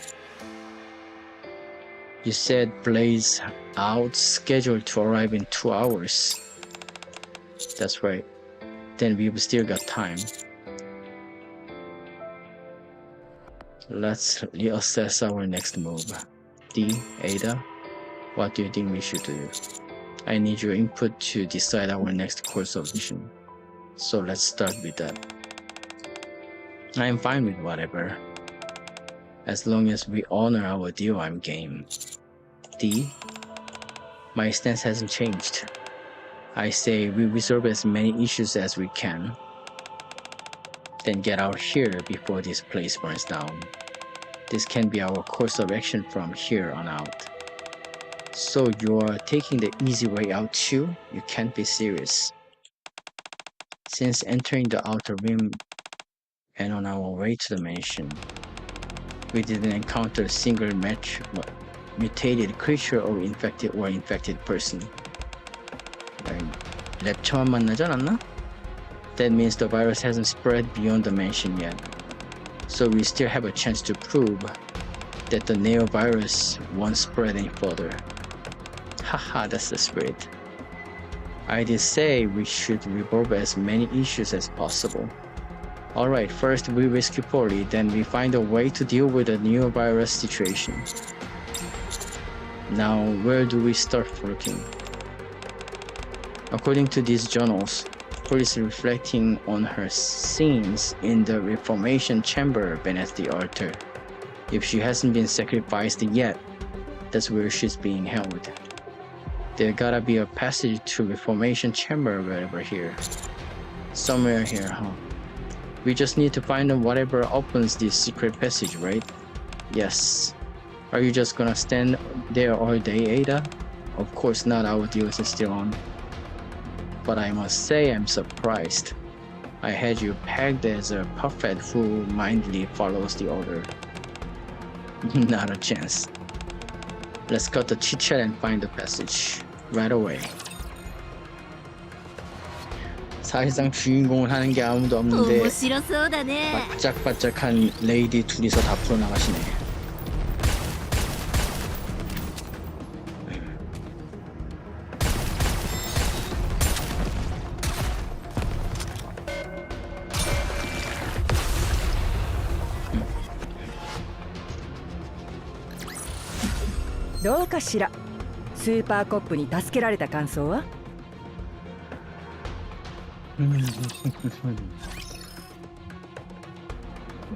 You said Blaze Out scheduled to arrive in 2 hours. That's right. Then we've still got time. Let's reassess our next move. D, Ada, what do you think we should do? I need your input to decide our next course of action. So let's start with that. I'm fine with whatever. As long as we honor our deal, I'm game. D, my stance hasn't changed. I say we resolve as many issues as we can, then get out here before this place burns down. This can be our course of action from here on out. So you're taking the easy way out too? You can't be serious. Since entering the outer rim and on our way to the mansion, we didn't encounter a single mutated creature or infected person. 랩처만 만나지 않았나? That means the virus hasn't spread beyond the mansion yet. So we still have a chance to prove that the neovirus won't spread any further. Haha, that's the spirit. I did say we should resolve as many issues as possible. Alright, first we rescue Polly, then we find a way to deal with the new virus situation. Now, where do we start looking? According to these journals, Polly is reflecting on her scenes in the Reformation chamber beneath the altar. If she hasn't been sacrificed yet, that's where she's being held. There gotta be a passage to Reformation chamber wherever here. Somewhere here, huh? We just need to find whatever opens this secret passage, right? Yes. Are you just gonna stand there all day, Ada? Of course not, our deal is still on. But I must say I'm surprised. I had you pegged as a puppet who mindly follows the order. Not a chance. Let's cut the chit-chat and find the passage. Right away. 사실상 주인공을 하는 게 아무도 없는데 面白そうだね 바짝바짝한 레이디 둘이서 다 풀어나가시네. .どうかしら。スーパーコップに助けられた感想は？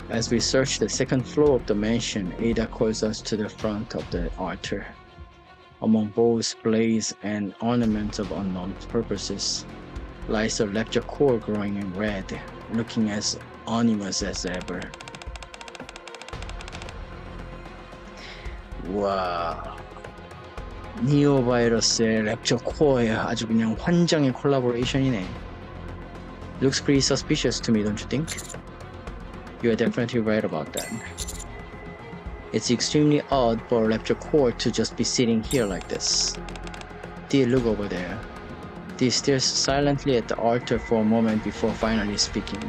As we search the second floor of the mansion, Ada calls us to the front of the altar. Among bows, blades, and ornaments of unknown purposes lies a lecture core growing in red, looking as ominous as ever. 와, 니오 바이러스의 랩처 코어에 아주 그냥 환장의 콜라보레이션이네. Looks pretty suspicious to me, don't you think? You are definitely right about that. It's extremely odd for a lecture core to just be sitting here like this. Dee, look over there. Dee stares silently at the altar for a moment before finally speaking.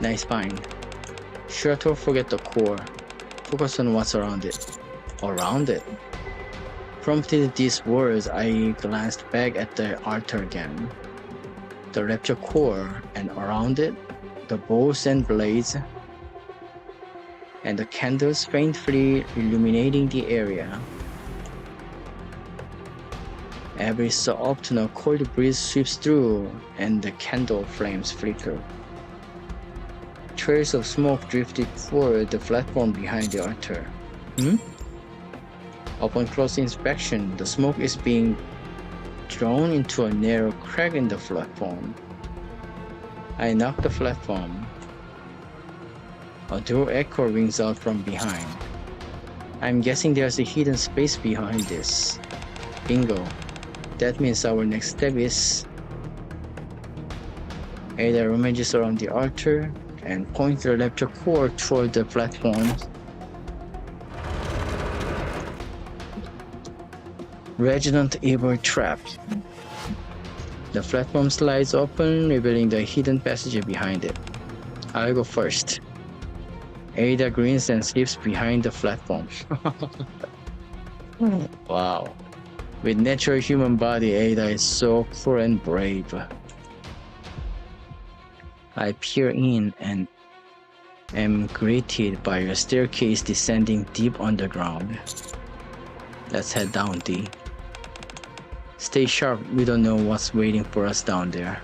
Nice find. Sure to forget the core. Focus on what's around it. Around it? Prompted these words, I glanced back at the altar again. The rapture core, and around it, the bows and blades, and the candles faintly illuminating the area. Every so often a cold breeze sweeps through, and the candle flames flicker. Trails of smoke drifted toward the platform behind the altar. Upon close inspection, the smoke is being drawn into a narrow crack in the platform. I knock the platform. A door echo rings out from behind. I'm guessing there's a hidden space behind this. Bingo. That means our next step is... Ada rummages around the altar and points the lecture core toward the platform. Resident Evil Trap. The platform slides open, revealing the hidden passage behind it. I'll go first. Ada grins and slips behind the platform. Wow. With natural human body, Ada is so cool and brave. I peer in and am greeted by a staircase descending deep underground. Let's head down, D. Stay sharp, we don't know what's waiting for us down there.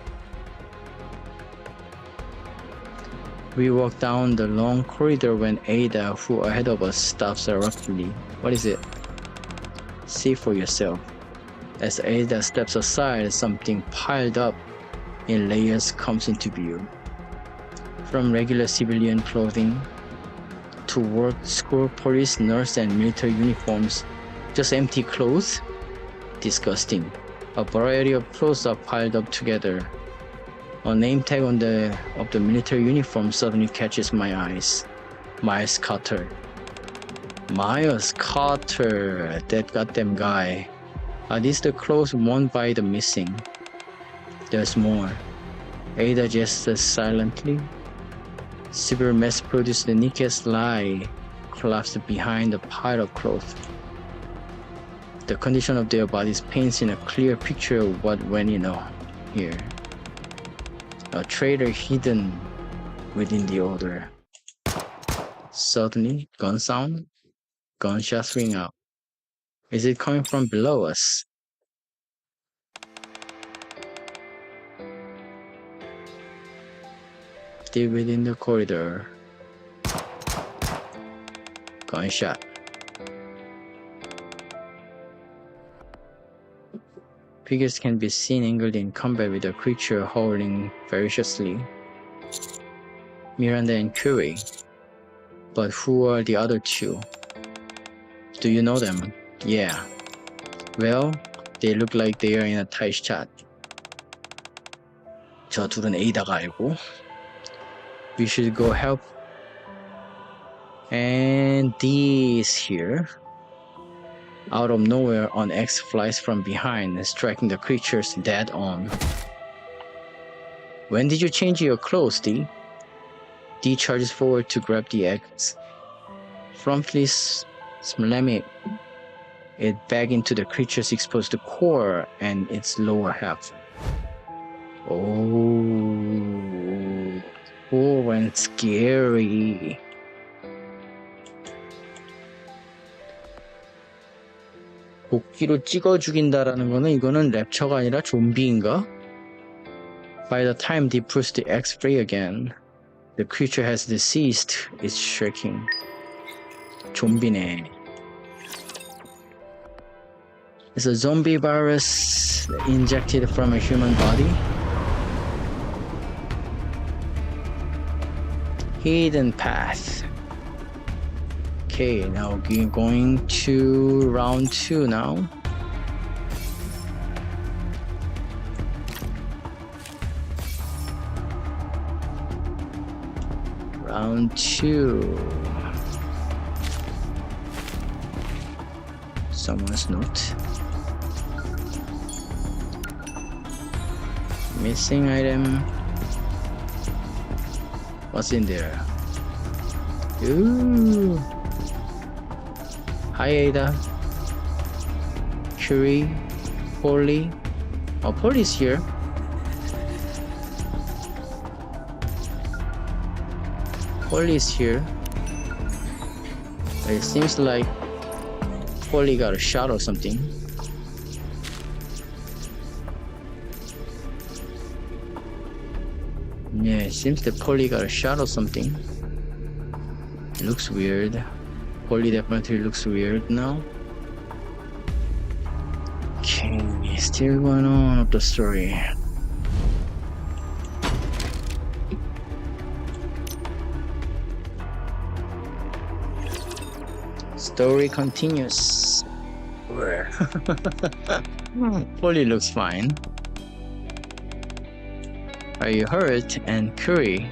We walk down the long corridor when Ada, who ahead of us, stops abruptly. What is it? See for yourself. As Ada steps aside, something piled up in layers comes into view. From regular civilian clothing to work, school, police, nurse, and military uniforms, just empty clothes? Disgusting. A variety of clothes are piled up together. A name tag of the military uniform suddenly catches my eyes. Miles Carter. Miles Carter, that goddamn guy. Are these the clothes worn by the missing? There's more. Ada gestures silently. Severe mass-produced Nikke's lie collapsed behind a pile of clothes. The condition of their bodies paints in a clear picture of what went in here. A traitor hidden within the order. Suddenly, gun sound, gunshots ring out. Is it coming from below us? Still within the corridor. Gunshot. Figures can be seen angled in combat with a creature howling ferociously. Miranda and Curie. But who are the other two? Do you know them? Yeah. Well, they look like they are in a tight shot. 저 둘은 A다가 알고. We should go help. And these here. Out of nowhere, an X flies from behind, striking the creatures dead on. When did you change your clothes, D? D charges forward to grab the X. Promptly slamming it back into the creature's exposed core and its lower half. Oh, and scary. 도끼로 찍어 죽인다라는 거는 이거는 랩처가 아니라 좀비인가? By the time they push the X free again, the creature has deceased. It's shaking. 좀비네. It's a zombie virus injected from a human body. Hidden path. Okay, now we're going to round 2 now. Round 2. Someone's note. Missing item. What's in there? Ooh. Hi Ada. Curie. Polly. Oh, Polly's here. Polly's here. It seems like Polly got a shot or something. Yeah, it seems that Polly got a shot or something. It looks weird. Polly definitely looks weird now. Okay, still going on with the story. Story continues. Where? Polly looks fine. Are you hurt? And Curie,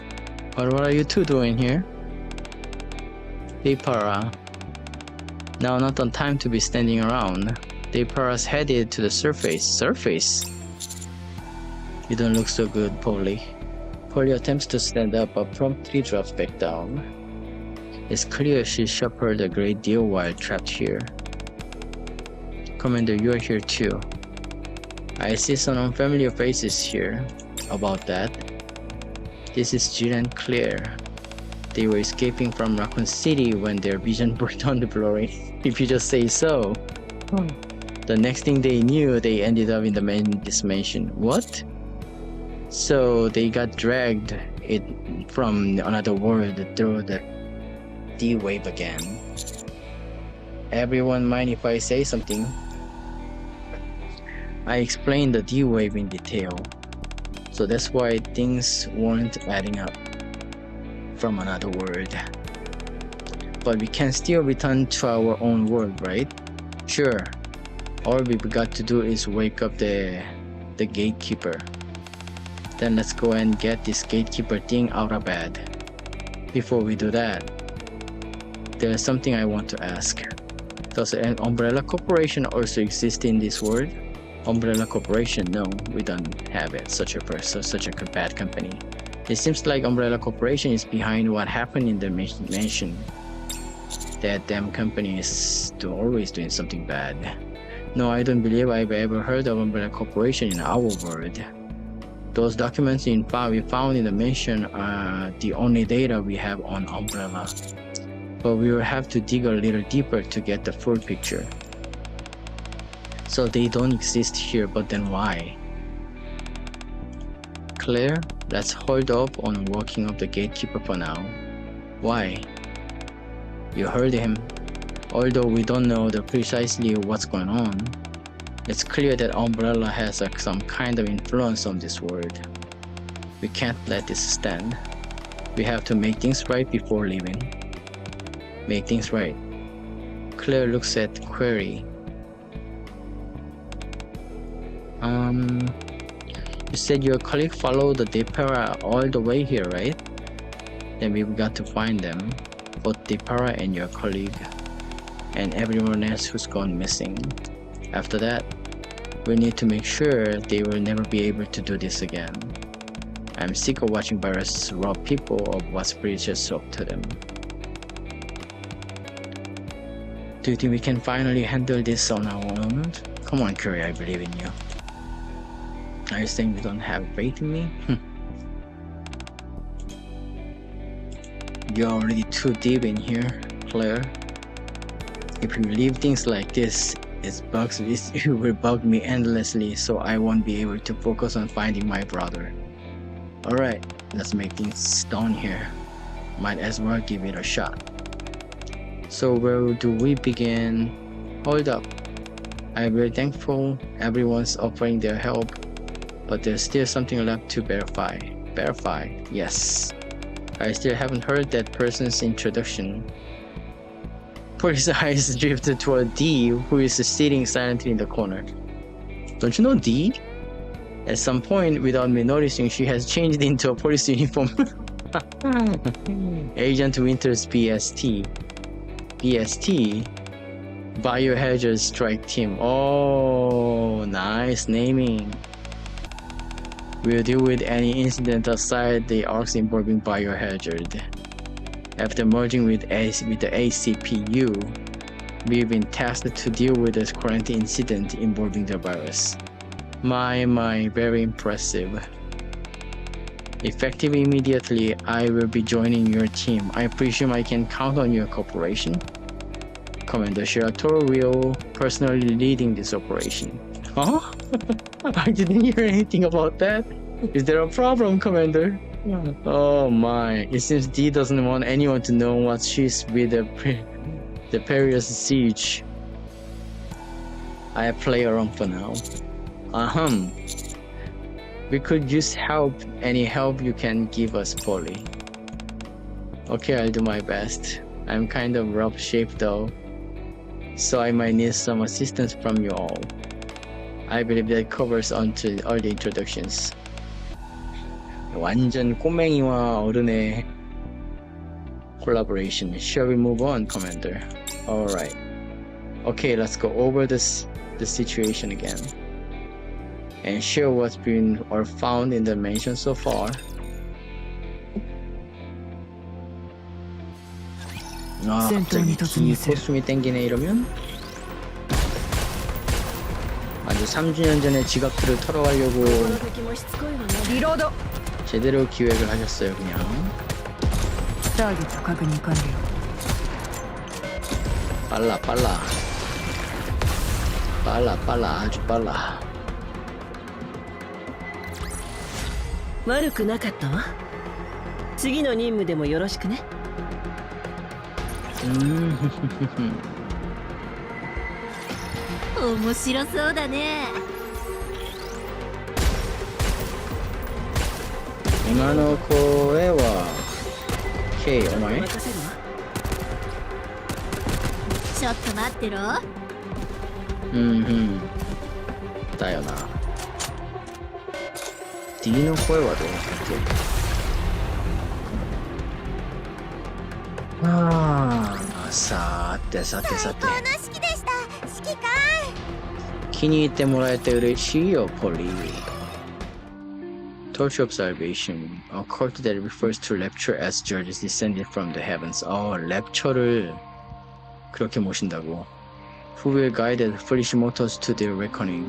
what are you two doing here? Deipara. Now not the time to be standing around. Deipara's headed to the surface. Surface? You don't look so good, Polly. Polly attempts to stand up but promptly drops back down. It's clear she suffered a great deal while trapped here. Commander, you are here too. I see some unfamiliar faces here. About that, this is Jill and Claire. They were escaping from Raccoon City when their vision burned on the blurry. If you just say so. The next thing they knew, they ended up in this mansion. What? So they got dragged from another world through the D-wave again. Everyone mind if I say something? I explained the D-wave in detail. So that's why things weren't adding up from another world. But we can still return to our own world, right? Sure. All we've got to do is wake up the gatekeeper. Then let's go and get this gatekeeper thing out of bed. Before we do that, there's something I want to ask. Does an Umbrella Corporation also exist in this world? Umbrella Corporation? No, we don't have it. Such a bad company. It seems like Umbrella Corporation is behind what happened in the mansion. That damn company is always doing something bad. No, I don't believe I've ever heard of Umbrella Corporation in our world. Those documents we found in the mission are the only data we have on Umbrella. But we will have to dig a little deeper to get the full picture. So they don't exist here, but then why? Claire, let's hold up on working up the gatekeeper for now. Why? You heard him. Although we don't know precisely what's going on, it's clear that Umbrella has some kind of influence on this world. We can't let this stand. We have to make things right before leaving. Make things right. Claire looks at Query. You said your colleague followed the Depara all the way here, right? Then we've got to find them. Both Depara and your colleague. And everyone else who's gone missing. After that, we need to make sure they will never be able to do this again. I'm sick of watching viruses rob people of what's precious up to them. Do you think we can finally handle this on our own? Come on, Curry, I believe in you. Are you saying you don't have faith in me? You're already too deep in here, Claire. If you leave things like this, it will bug me endlessly, so I won't be able to focus on finding my brother. Alright, let's make things done here. Might as well give it a shot. So where do we begin? Hold up. I'm very thankful everyone's offering their help, but there's still something left to verify. Verify, yes. I still haven't heard that person's introduction. Police eyes drifted toward D, who is sitting silently in the corner. Don't you know D? At some point, without me noticing, she has changed into a police uniform. Agent Winter's BST. BST? Biohazard Strike Team. Oh, nice naming. We'll deal with any incident outside the arcs involving Biohazard. After merging with the ACPU, we've been tasked to deal with the current incident involving the virus. My, very impressive. Effective immediately, I will be joining your team. I presume I can count on your cooperation? Commander Shirator will personally leading this operation. Huh? I didn't hear anything about that. Is there a problem, Commander? Oh my, it seems D doesn't want anyone to know what she's with the perilous siege. I play around for now. We could use help, any help you can give us, Polly. Okay, I'll do my best. I'm kind of rough shape though, so I might need some assistance from you all. I believe that covers until all the introductions. 완전 꼬맹이와 어른의 collaboration. Shall we move on, Commander? Alright. Okay, let's go over the situation again and share what's been or found in the mansion so far. 아, 갑자기 이 코스튬이 땡기네 이러면? 아주 3주년 전에 지갑들을 털어가려고 리로드. 제대로 기획을 하셨어요, 그냥. 타겟確認完了. 빨라, 아주 빨라. 悪くなかったわ。次の任務でもよろしくね。面白そうだね。今の声は K お前？任せるわ。ちょっと待ってろ。だよな。D の声はどうだっけ？さて。最高の式でした。指揮官。気に入ってもらえて嬉しいよ、ポリー。Torch observation, a cult that refers to rapture as judges descended from the heavens. 랩처를 그렇게 모신다고. Who will guide the foolish mortals to their reckoning.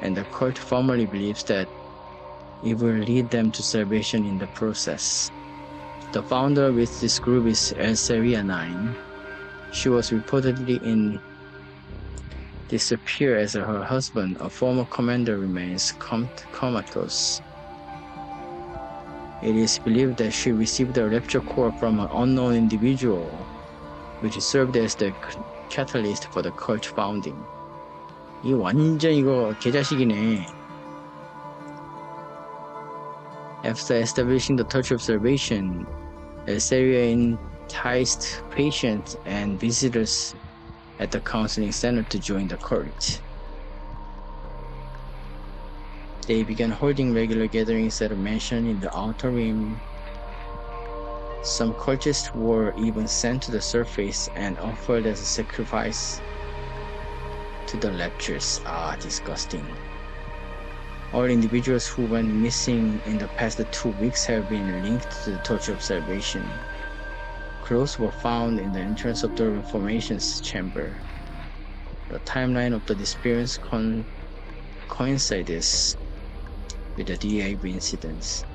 And the cult firmly believes that It will lead them to salvation in the process. The founder with this group is Elseria 9. She was reportedly in disappear as her husband, a former commander, remains comatose. It is believed that she received a rapture core from an unknown individual, which served as the catalyst for the cult founding. 이 완전 이거 개자식이네. After establishing the touch observation, Elseria enticed patients and visitors at the counseling center to join the cult. They began holding regular gatherings at a mansion in the outer rim. Some cultists were even sent to the surface and offered as a sacrifice to the lectures. Disgusting. All individuals who went missing in the past 2 weeks have been linked to the touch observation. Clothes were found in the entrance of the informations chamber. The timeline of the disappearance coincides with the DAB incidents.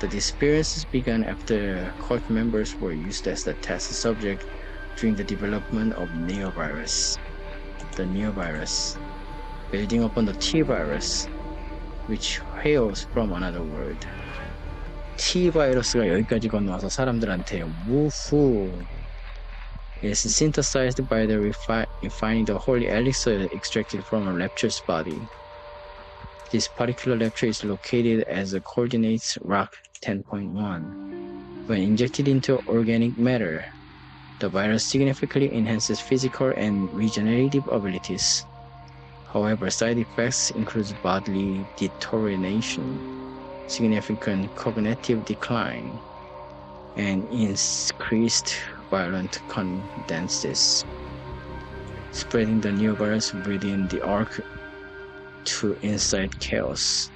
The disappearances began after cult members were used as the test subject during the development of neovirus. The neovirus, building upon the T-virus, which hails from another word. T-바이러스가 여기까지 건너와서 사람들한테 우후. It's synthesized by the refining the holy elixir extracted from a rapture's body. This particular rapture is located as the coordinates rock 10.1. When injected into organic matter, the virus significantly enhances physical and regenerative abilities. However, side effects include bodily deterioration, significant cognitive decline, and increased violent condenses, spreading the new virus within the arc to incite chaos.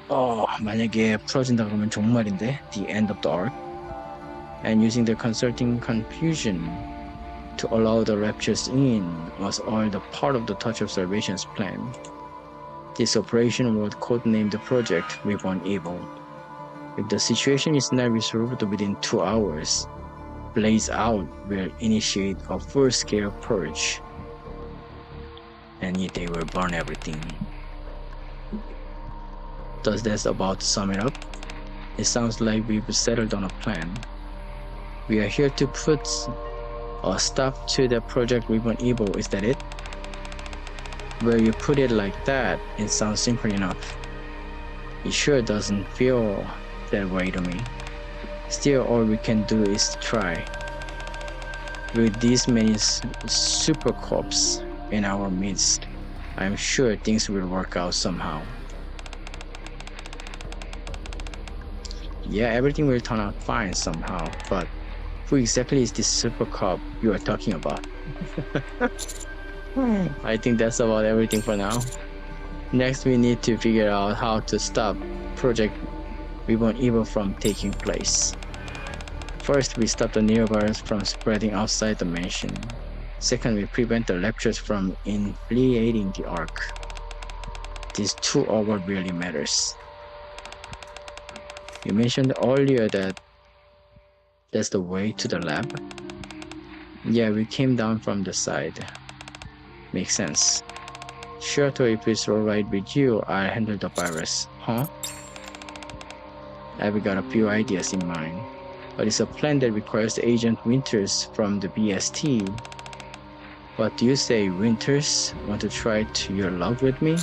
만약에 풀어진다 그러면 종말인데, the end of the arc, and using the consulting confusion to allow the raptures in was all the part of the touch observations plan. This operation was codenamed the Project Reborn Evil. If the situation is not resolved within 2 hours, Blaze Out will initiate a full-scale purge, and they will burn everything. Does that about sum it up? It sounds like we've settled on a plan. We are here to put a stop to the Project Reborn Evil, is that it? Where you put it like that, it sounds simple enough. It sure doesn't feel that way to me. Still, all we can do is try. With these many super corps in our midst, I'm sure things will work out somehow. Yeah, everything will turn out fine somehow, but who exactly is this super cop you are talking about? I think that's about everything for now. Next, we need to figure out how to stop Project Reborn Evil from taking place. First, we stop the neovirus from spreading outside the mansion. Second, we prevent the lectures from infiltrating the arc. These two are what really matters. You mentioned earlier that that's the way to the lab? Yeah, we came down from the side. Makes sense. Sure, so if it's alright with you, I'll handle the virus. Huh? I've got a few ideas in mind, but it's a plan that requires Agent Winters from the BST. What do you say, Winters? Want to try your luck with me?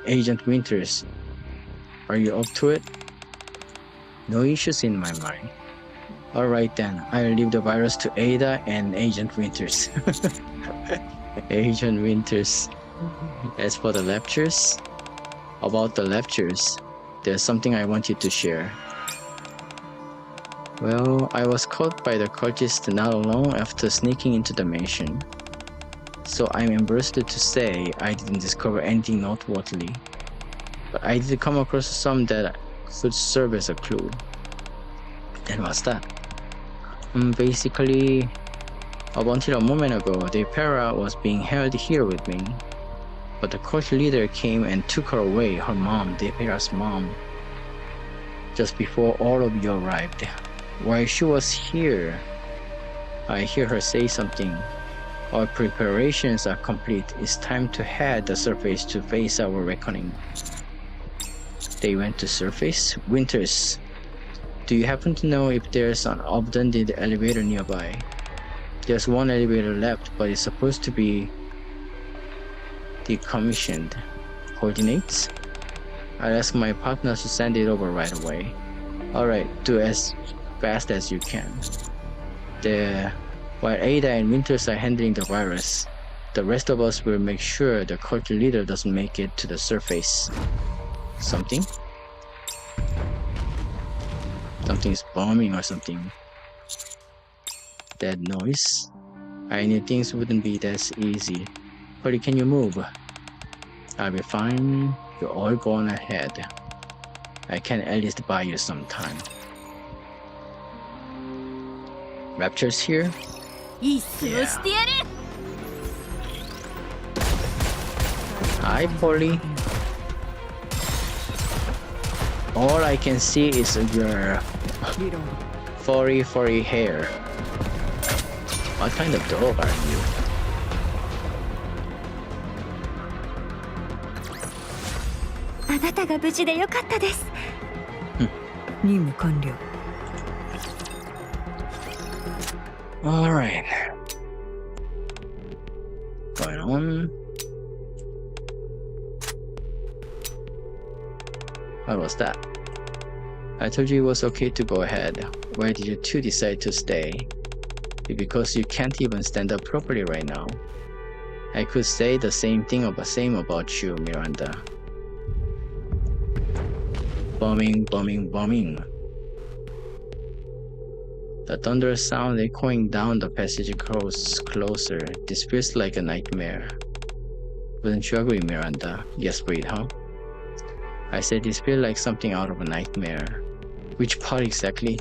Agent Winters, are you up to it? No issues in my mind. Alright then, I'll leave the virus to Ada and Agent Winters. Agent Winters. As for the lectures, about the lectures, there's something I want you to share. Well, I was caught by the cultists not long after sneaking into the mansion, so I'm embarrassed to say I didn't discover anything noteworthy, but I did come across some that could serve as a clue. And what's that? Basically, up until a moment ago, the Para was being held here with me. but the cult leader came and took her away, her mom, the Emperor's mom, just before all of you arrived. While she was here, I hear her say something. Our preparations are complete. It's time to head the surface to face our reckoning. They went to surface? Winters. Do you happen to know if there's an abandoned elevator nearby? There's one elevator left, but it's supposed to be decommissioned. Coordinates? I'll ask my partners to send it over right away. Alright, do as fast as you can. While Ada and Winters are handling the virus, the rest of us will make sure the cult leader doesn't make it to the surface. Something? Something's bombing or something. That noise? I knew things wouldn't be that easy. Hurry, can you move? I'll be fine. You all go on ahead. I can at least buy you some time. Rapture's here? Hi, Polly. All I can see is your furry hair. What kind of dog are you? あなたが無事でよかったです。任務完了。 Alright. Going on. What was that? I told you it was okay to go ahead. Why did you two decide to stay? Because you can't even stand up properly right now. I could say the same about you, Miranda. Bombing. The thunderous sound echoing down the passage grows closer. This feels like a nightmare. Wouldn't you agree, Miranda? Yes, breathe, huh? I said this feels like something out of a nightmare. Which part exactly?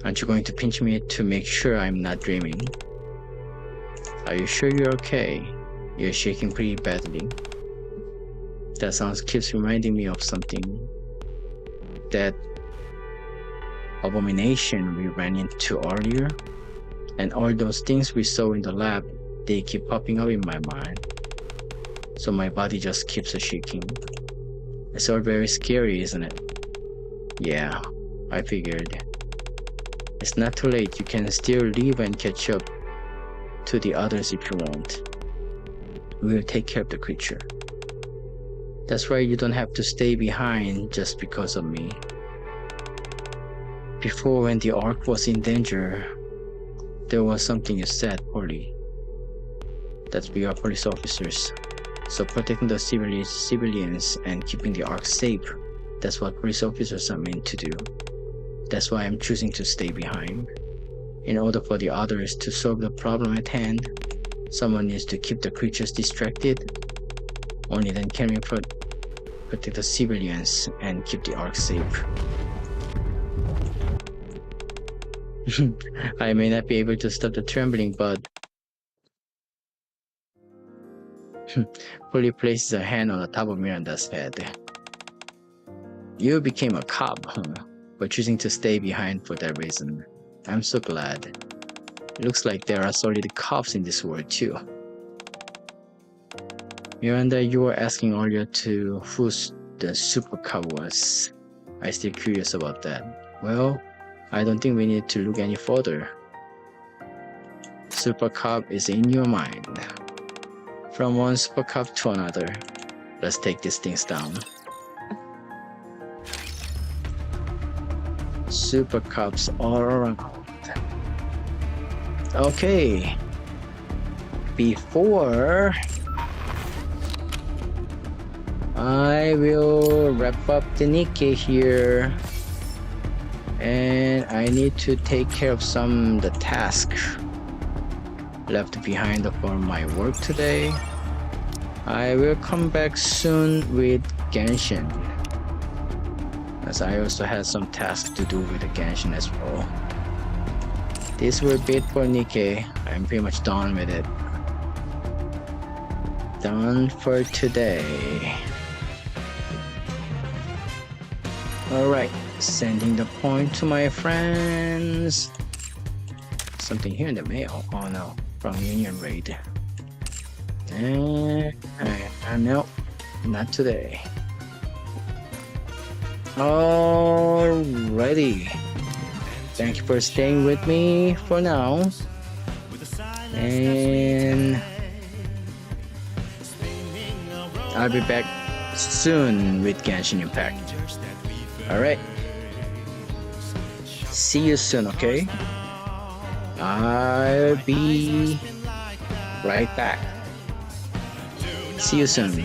Aren't you going to pinch me to make sure I'm not dreaming? Are you sure you're okay? You're shaking pretty badly. That sound keeps reminding me of something. That abomination we ran into earlier, and all those things we saw in the lab, they keep popping up in my mind. So my body just keeps shaking. It's all very scary, isn't it? Yeah, I figured. It's not too late. You can still leave and catch up to the others if you want. We'll take care of the creature. That's right, you don't have to stay behind just because of me. Before, when the Ark was in danger, there was something you said, Polly. That we are police officers. So protecting the civilians and keeping the Ark safe, that's what police officers are meant to do. That's why I'm choosing to stay behind. In order for the others to solve the problem at hand, someone needs to keep the creatures distracted. Only then can we protect the civilians and keep the Ark safe. I may not be able to stop the trembling, but Polly places a hand on the top of Miranda's head. You became a cop, huh? But choosing to stay behind for that reason. I'm so glad. It looks like there are solid cops in this world too. Miranda, you were asking earlier to who the super cop was. I'm still curious about that. Well, I don't think we need to look any further. Super cop is in your mind. From one super cop to another. Let's take these things down. Super cops all around. Okay. Before I will wrap up the Nikke here, and I need to take care of the task left behind for my work today. I will come back soon with Genshin, as I also had some tasks to do with the Genshin as well. This will be it for Nikke. I'm pretty much done with it. done for today. Alright, sending the point to my friends. Something here in the mail. Oh no, from Union Raid. And no, not today. Alrighty. Thank you for staying with me for now. And I'll be back soon with Genshin Impact. Alright. See you soon, okay? I'll be right back. See you soon.